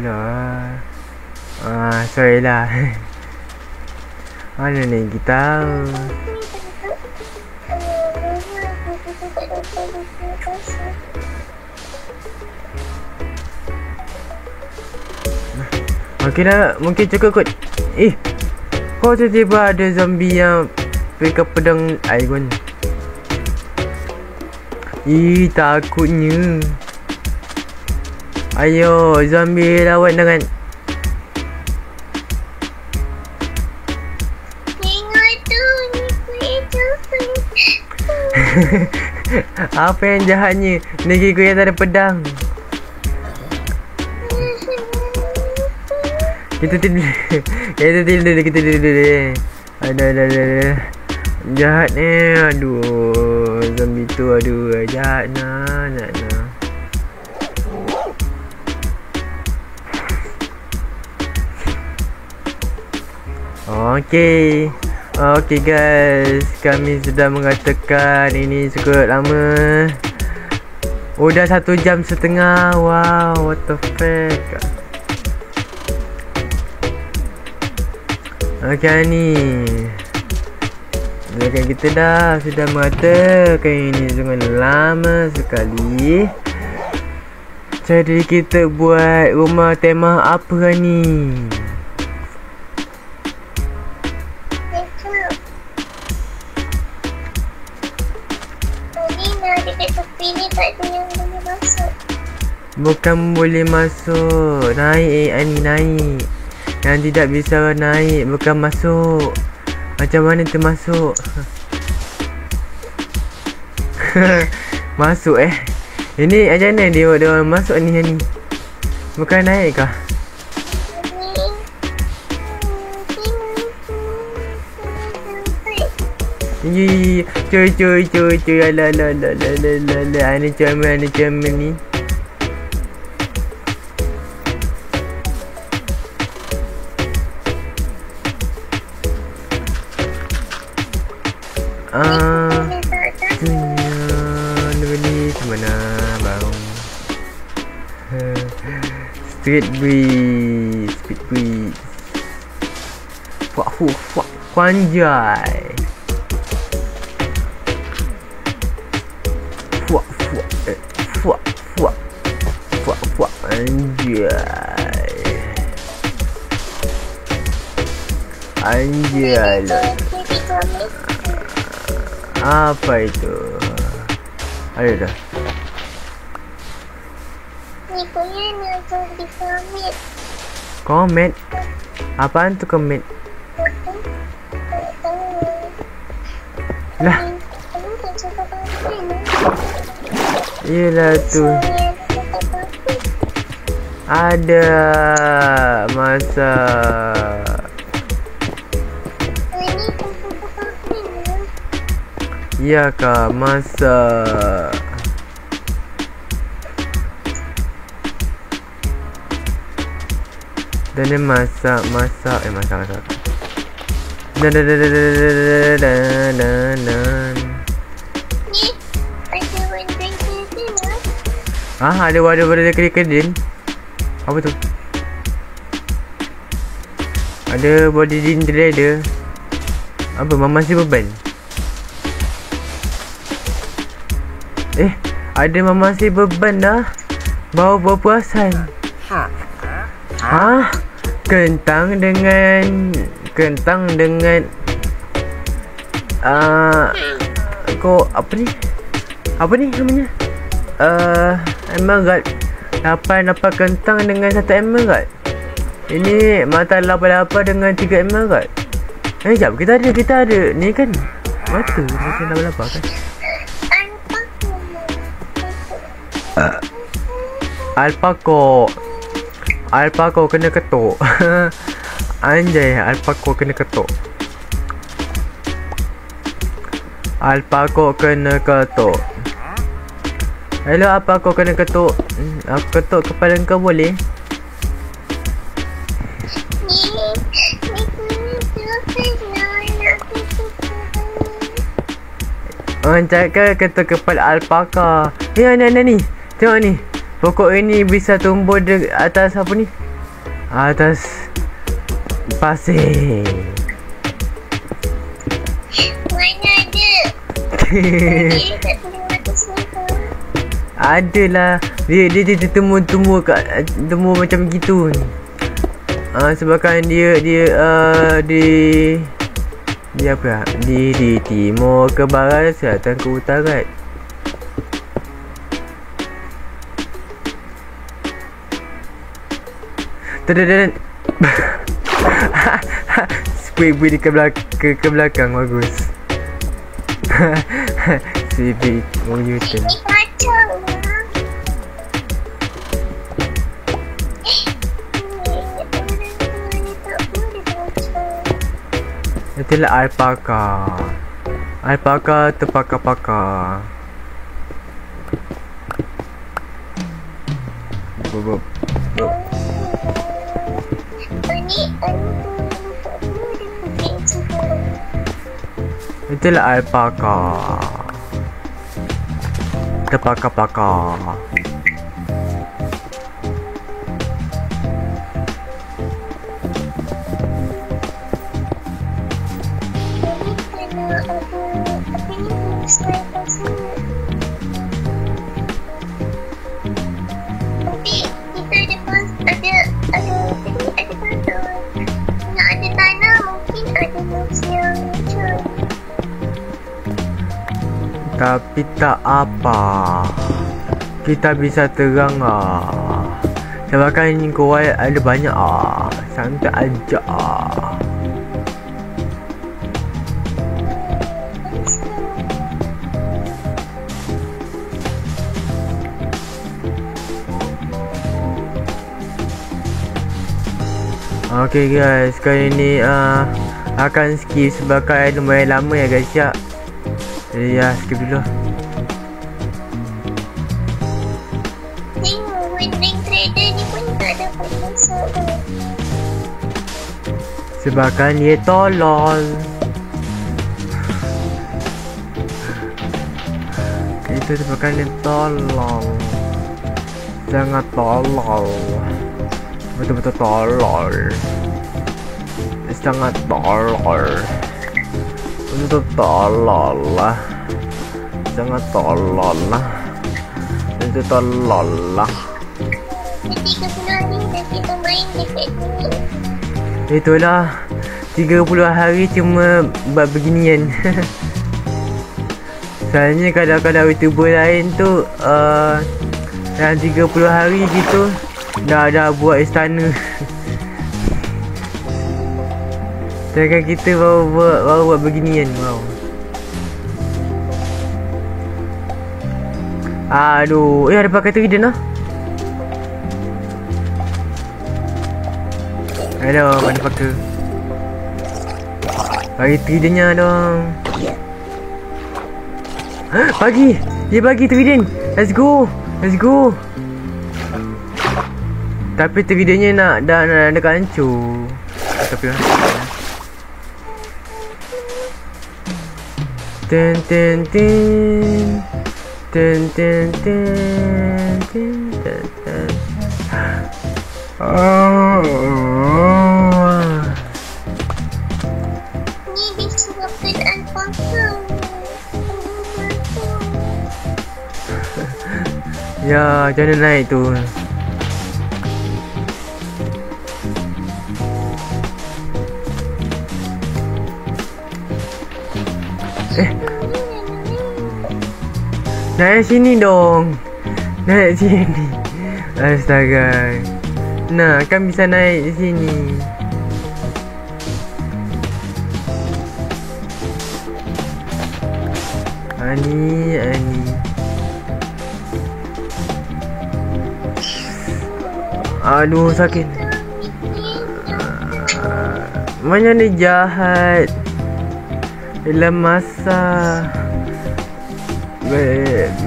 lah. Sorry lah. Mana ni kita tahu. Mungkin cukup kot. Kau tiba-tiba ada zombie yang pegang pedang airgun. Takutnya. Ayo, zombie lawan dengan Tengok tu, ni kuih apa yang jahatnya? Negeri ku yang tak ada pedang. Kita tidur. Kita tidur. Ada. Jahat ni. Aduh, zombie tu aduh, jahat nah. Okay guys, kami sudah mengatakan ini cukup lama. Udah 1 jam setengah. Wow, what the fuck. Okay ni. Jadi kita dah sudah mengatakan ini sangat lama sekali. Jadi kita buat rumah tema apa ni? Bukan boleh masuk. Naik naik. Yang tidak bisa naik bukan masuk. Macam mana termasuk? Masuk Ini macam mana dia masuk ni? Bukan naik kah? Cuy. Alah. Ini comel ni. Beli mana bang? Street breeze. Fuck. Panjai. Anjay lah. Apa itu? Ada dah. Ni punya nak jadi komit. Komet? Apaan tu komet? Lah. Kamu tak cakap apa-apa ni? Yelah tu. Ada masa. Ini apa-apa ni? Ya kak, masa. Dan dia masak. Masak. Dan. Ni ada wendeng ni lah. Ada wadah kedin. Apa tu? Ada body ginger ada. Apa mama si beban? Ada mama si beban dah. Bau berpuasan. Kentang dengan apa ni namanya? Emerald. 8 kentang dengan 1 emerald. Ini mata lapa-lapa dengan 3 emerald. Sekejap, kita ada ni kan. Mata macam lapa-lapa kan. Alpaco kena ketuk. Anjay, Alpaco kena ketuk. Hello, apa kau kena ketuk? Aku ketuk kepala kau boleh? Cakap ketuk kepala alpaka. Ni. Tengok ni. Pokok ini bisa tumbuh di atas apa ni? Atas pasir. Mana ada? Adalah. Dia tumbuh macam gitu ni. Sebabkan dia apa? Di timur ke barat, selatan ke utara. Tadadadad. Squid ke belakang bagus. Civic Newton. Ini kacau lah. Itulah alpaka. Alpaka terpaka-paka. Bob. Itulah alpaka. Terpaka-paka. Tapi tak apa, kita bisa terang sebabkan korang ada banyak santai aja. Okay guys, kali ni akan skip sebabkan lumayan lama ya guys ya. Jadi ya, skip dulu. Tengok winding trader ni pun tak dapat masuk. Sebabkan dia tolol. Itu sebabkan dia tolol. Sangat tolol. Betul-betul tolol. Sangat tolol. Betul tolol lah. Sangat tolol lah. Itu tolol lah. Jadi 30 hari dah kita main dekat ni. Itulah 30 hari cuma buat beginian. Soalnya kalau YouTuber lain tu dalam 30 hari gitu dah buat istana. Sedangkan kita baru buat beginian. Wow. Aduh, ada pakai trident lah. Aduh, mana pakai. Bagi tridentnya dong. Bagi. Dia bagi trident. Let's go. Tapi tridentnya nak dekat hancur. Tapi Ten. Oh. Ni disebabkan alpaka. Ya, macam mana naik tu? Naik sini dong. Naik sini. Astaga. Nah, kan bisa naik di sini. Ani. Aduh, sakit. Mana ni jahat. Dalam masa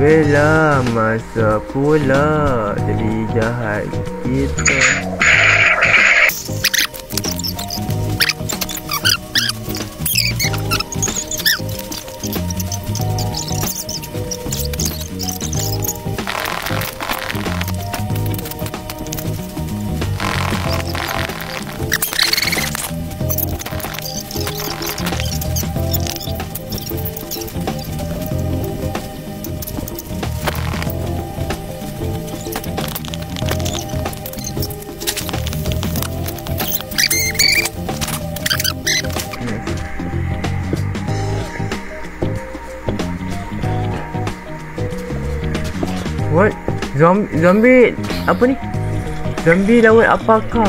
Bela masa pula jadi jahat kita. What? Zombie apa ni? Zombie lawan alpaka.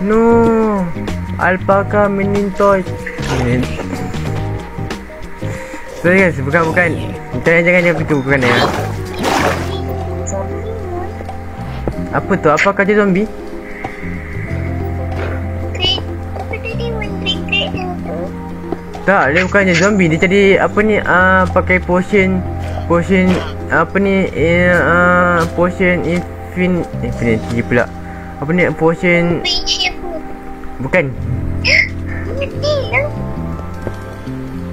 No. Alpaka menintoy. Sorry guys, bukan. Jangan begitu, bukan ya. Apa tu? Apakah dia zombie? Tak, dia bukannya zombie. Dia jadi apa ni? Pakai potion apa ni? Potion infinity pula. Apa ni? Potion. Bukan.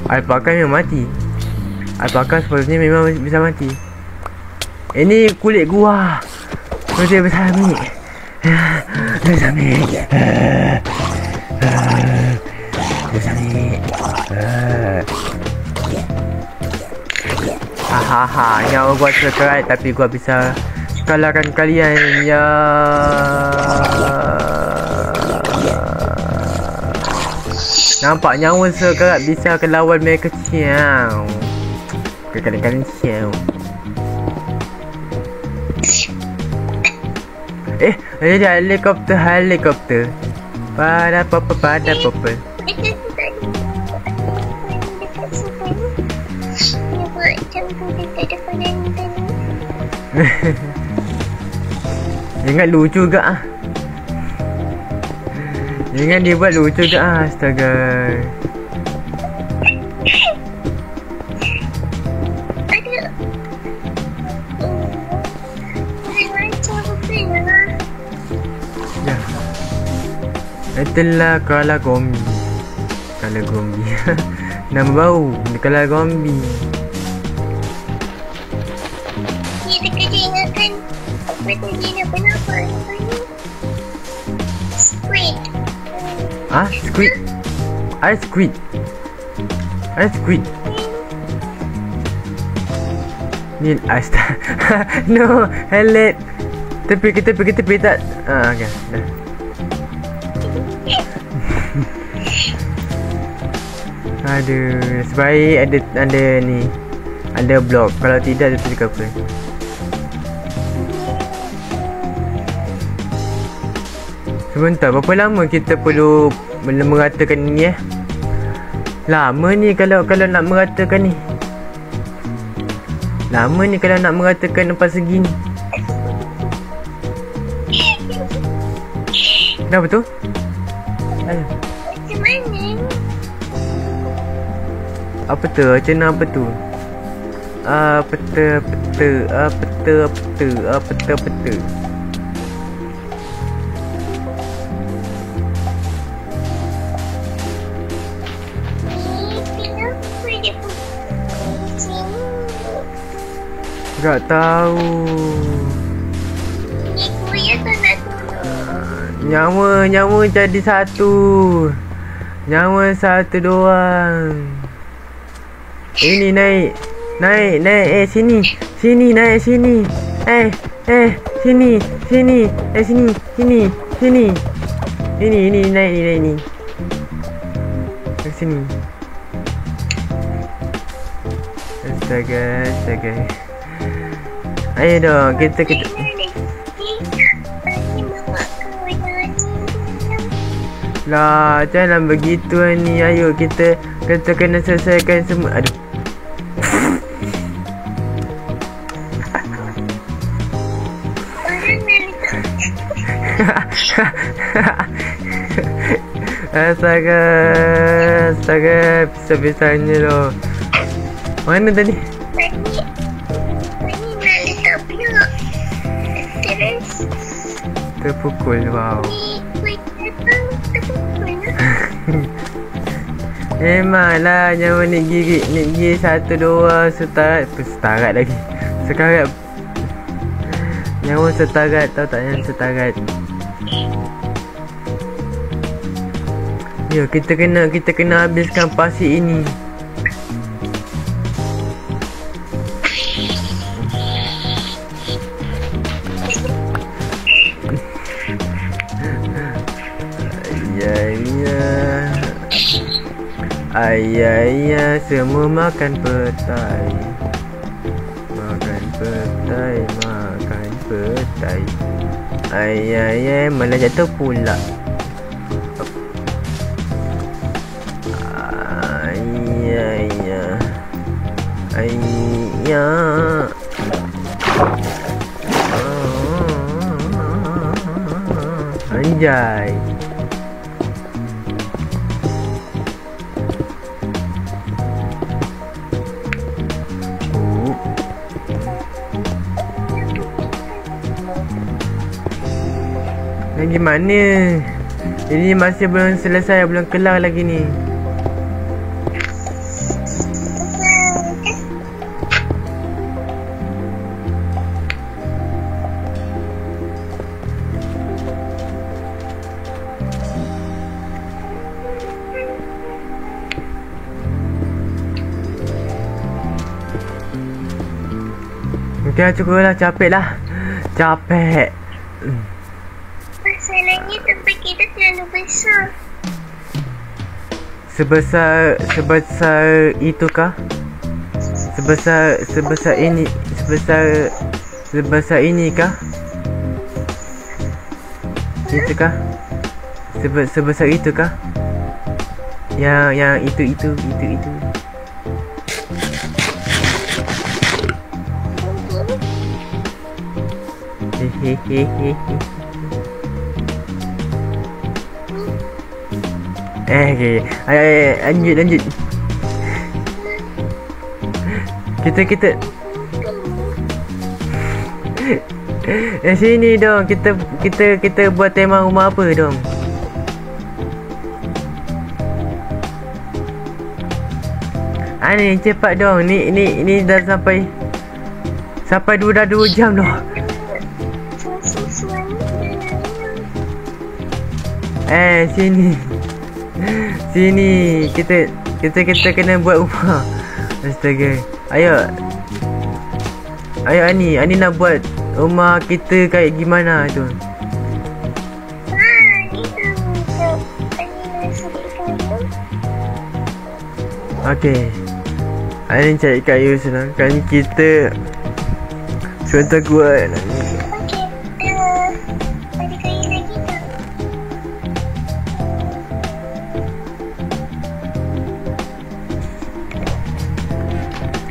Alpaka memang mati. Alpaka sepatutnya memang bisa mati. Ini kulit gua. Kulit besar ni. Besar ni. Besar ni. Hahaha, nyawa gua terkerat tapi gua bisa kalahkan kalian ya. Nampak nyawa sekerat bisa kelawan mereka ciao. Kalian ciao. Ada helikopter. Pada papa. Ingat lucu juga ah. Ingat dia buat lucu juga ah. Astaga. Ya. Itulah kala gombi. Nama bau kala gombi. Squid. Ni asta. No, hellet. Tepi tak. Okey. Dah. Aduh, sebaik ada ni. Ada blok. Kalau tidak dia tulis apa? Sebentar, berapa lama kita perlu meratakan ni Lama ni kalau nak meratakan ni. Lama ni kalau nak meratakan empat segi ni. Kenapa tu? Macam mana? Apa tu? Macam mana apa tu? Peta. Kenapa dia pusing? Tak tahu. Ni kuya tak nak tolong. Nyawa jadi satu. Nyawa satu doang. Ini naik. Sini naik sini. Sini. Sini. Ini naik ni. Ke sini. Astaga. Ayo dong, kita lah, jangan begitu ni. Ayo kita kena selesaikan semua. Aduh. Astaga, bisa-bisanya loh. Mana tadi? Tadi nak letak blok. Terus Terpukul, wow. ni kuih datang terpukul lah. Memanglah nyawa Nik Gigi satu doang. Setarat lagi. Sekarat. Nyawa setarat, tahu tak yang setarat. Ya, kita kena habiskan pasir ini. Ayah, semua makan petai. Makan petai. Ayah, malah jatuh pula. Ayah. Anjay. Lagi mana? Ini masih belum selesai, belum kelar lagi ni. Okay, cukup lah, capek lah. Capek. Masalahnya tempat kita terlalu besar. Sebesar itu kah? Sebesar ini kah? Itu kah? Sebesar itu kah? Yang itu. Hehehe. Okay. Lanjut. Kita sini dong. Kita buat tema rumah apa dong? Ni cepat dong. Ni dah sampai 2 jam dah. Sini kita kena buat rumah. Astaga. Ayo Ani nak buat rumah kita kayak gimana tu? Okey. Ain cari kayu sedangkan kita contoh kuat. Okey. Ada kayu lagi tak?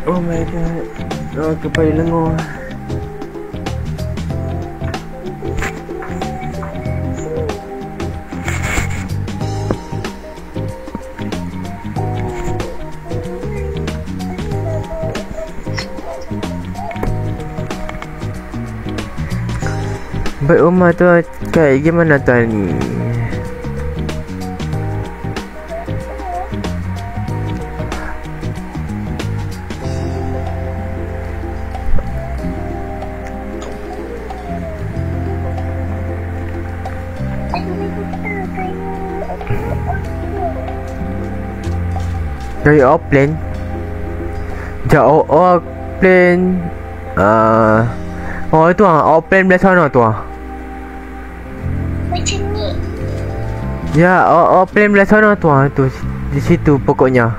Oh my god. Oh, kepala lengur. Baik rumah tu kayak gimana tu ni? Kayak airplane. Airplane. Oh itu airplane belah sana tu Macam ni. Ya, airplane belah sana tu tu di situ pokoknya.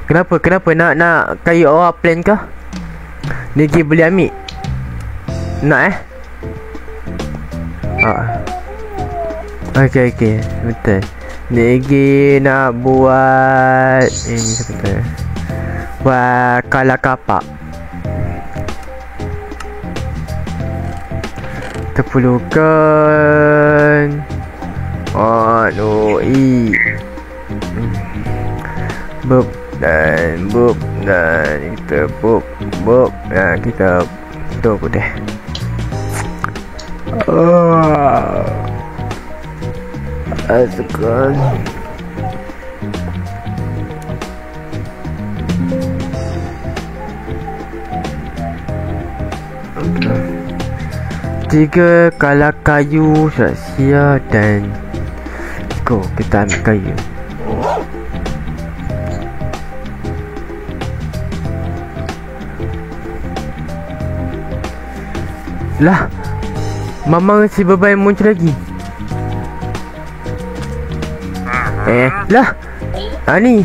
Kenapa nak kayu airplane kah? Dia pergi beli ambil. Nak Okey, betul. Negi nak buat ini sebentar. Buat kala kapak. Kita perlukan bub dan kita bub. Nah, kita tunggu deh. Asukkan. Tiga kala kayu rahsia dan go kita ambil kayu. Lah, Mamang si beban muncul lagi. Lah. Ni.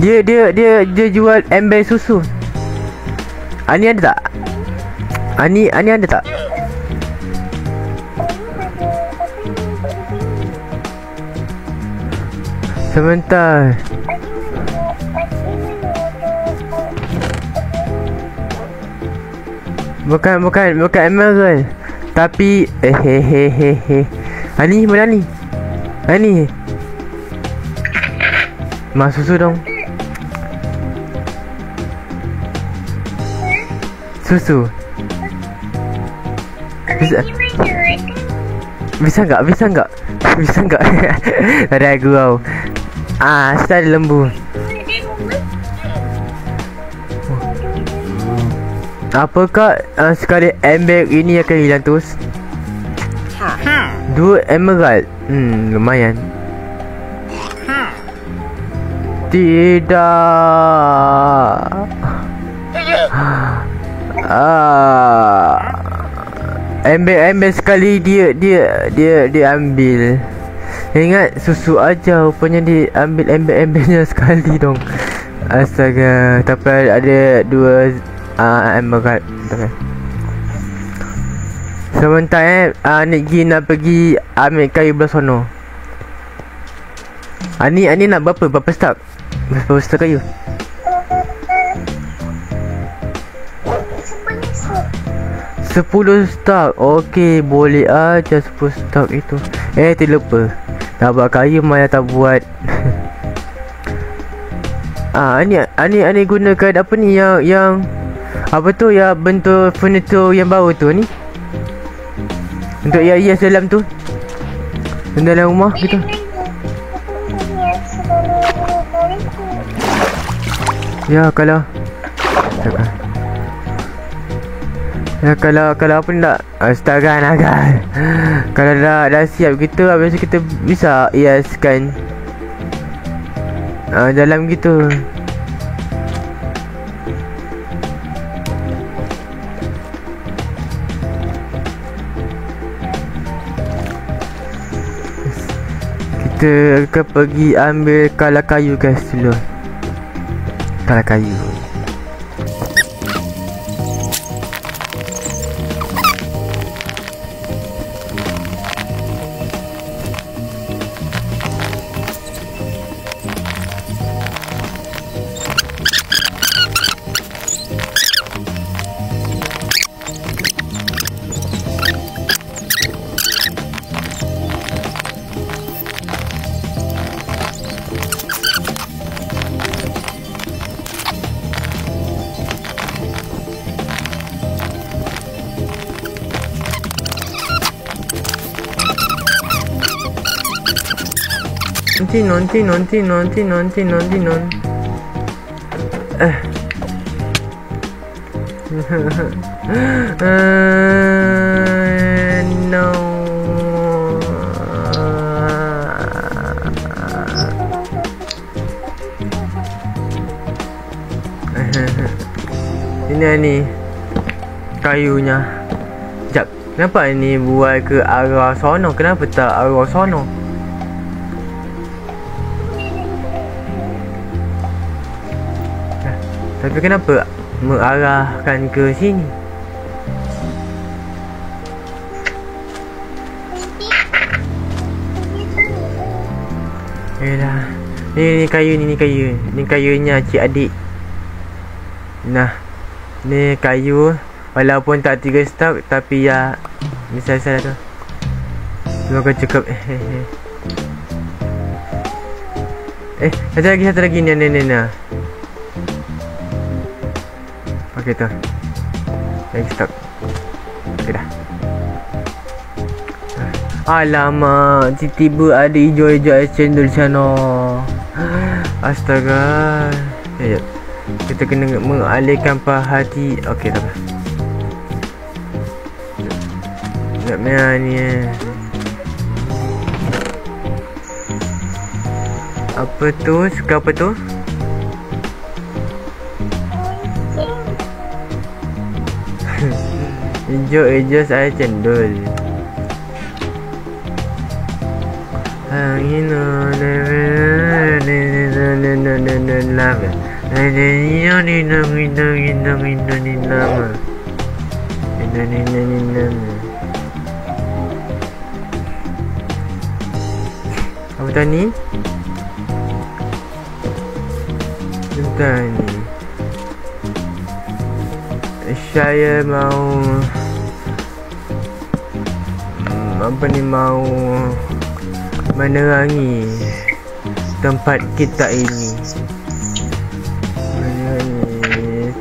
Dia jual ember susu. Ni ada tak? Ni ada tak? Sebentar. Bukan emerald. Tapi Ni mana ni? Ni. Mas susu dong. Susu. Bisa enggak? Ada aku kau. Style lembu. Apakah sekali ember ini akan hilang terus? 2 emerald. Lumayan. Tidak. Ember sekali dia ambil. Ingat susu aja rupanya dia ambil ember-embernya sekali dong. Astaga, tapi ada 2 emerald. Sebentar Nik nak pergi ambil kayu belah sono. Ni nak berapa stak? Berapa stak kayu? 10 stak. Okey, boleh aja 10 stak itu. Terlupa. Dah buat kayu malah tak buat. Ni gunakan apa ni yang apa tu ya, bentuk furniture yang baru tu ni. Untuk hias dalam tu. Dalam rumah gitu. Ya kalau apa nak astaga naga. Kalau dah siap gitu, habis kita bisa hiaskan dalam gitu. Kita akan pergi ambil kala kayu guys dulu. Kala kayu. Non. No. Ini ni kayunya. Sekejap. Kenapa ni buat ke arah sono? Kenapa tak arah sono? Tapi kenapa mengarahkan ke sini? Yalah. Ni kayu ni kayu. Ni kayunya cik adik. Nah. Ni kayu walaupun tak 3 stok tapi ya misal-misal tu. Semoga cukup. Satu lagi ni. Okey tu. Lagi stok. Okey dah. Alamak, tiba-tiba ada hijau-hijau ais cendol sana. Astaga. Ya. Kita kena mengalihkan perhati. Okey tak apa. Nak merah ni. Apa tu? Suka apa tu? Hijau saya cendol. Angin apa tadi? Tadi saya mau mau menerangi tempat kita ini. Menerangi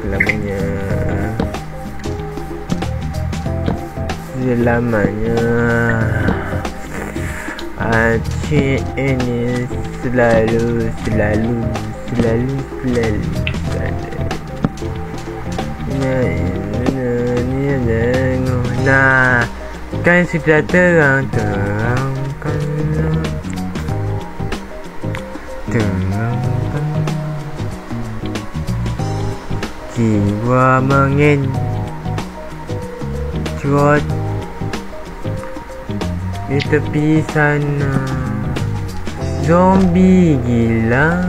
selamanya. Acik ini selalu. Nah, kan sudah terangkan. Jiwa mengencrot di tepi sana. Zombie gila,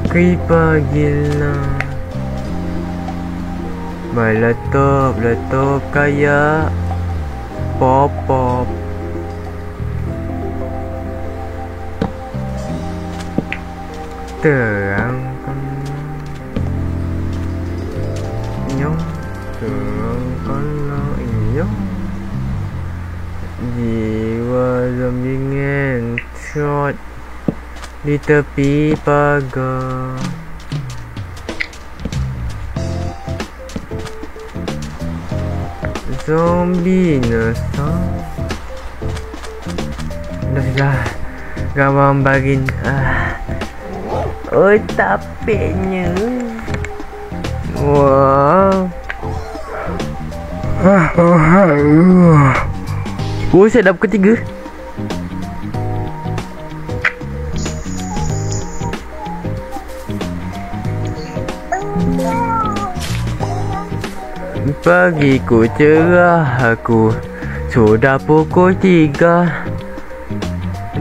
creeper gila, meletup kayak pop. Terangkan jiwa zombie ngencrot di tepi pagar. Zombie nasa. Dah gambar bagin. Oh, tapenya. Wow. Oh, saya dah pukul 3. Pagiku cerah, aku sudah pukul 3.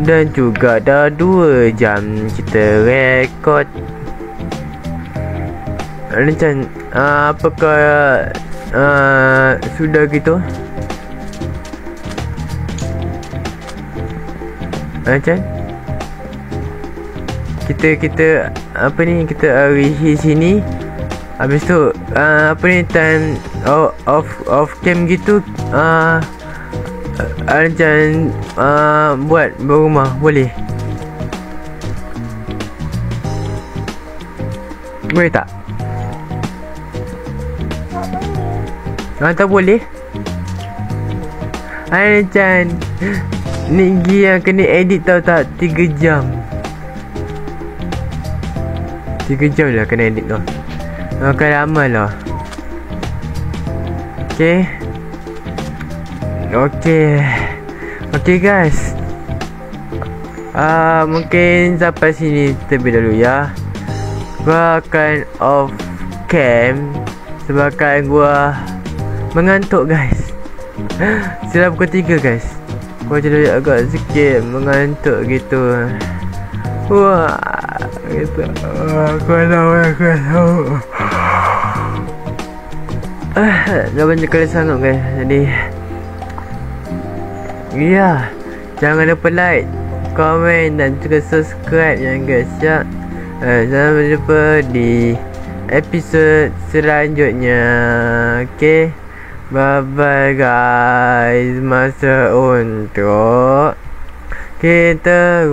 Dan juga dah 2 jam kita rekod. Macam apakah sudah gitu? Macam kita apa ni, kita reheat sini. Habis tu apa ni, time off cam gitu, macam buat berumah boleh? Boleh tak? Tak boleh. Macam Nigi yang kena edit tahu tak, 3 jam. 3 jam lah kena edit tu. Makan lama lah. Okay guys, mungkin sampai sini terlebih dahulu ya. Gua akan off cam sebabkan gua mengantuk guys. Sudah pukul 3 guys. Gua jadi agak sikit mengantuk gitu. Wah, gitu. Aku tahu. Dah banyak kali sangat guys. Jadi ya, jangan lupa like, komen dan juga subscribe ya guys ya. Sampai jumpa di episod selanjutnya. Okay, bye bye guys. Masa untuk kita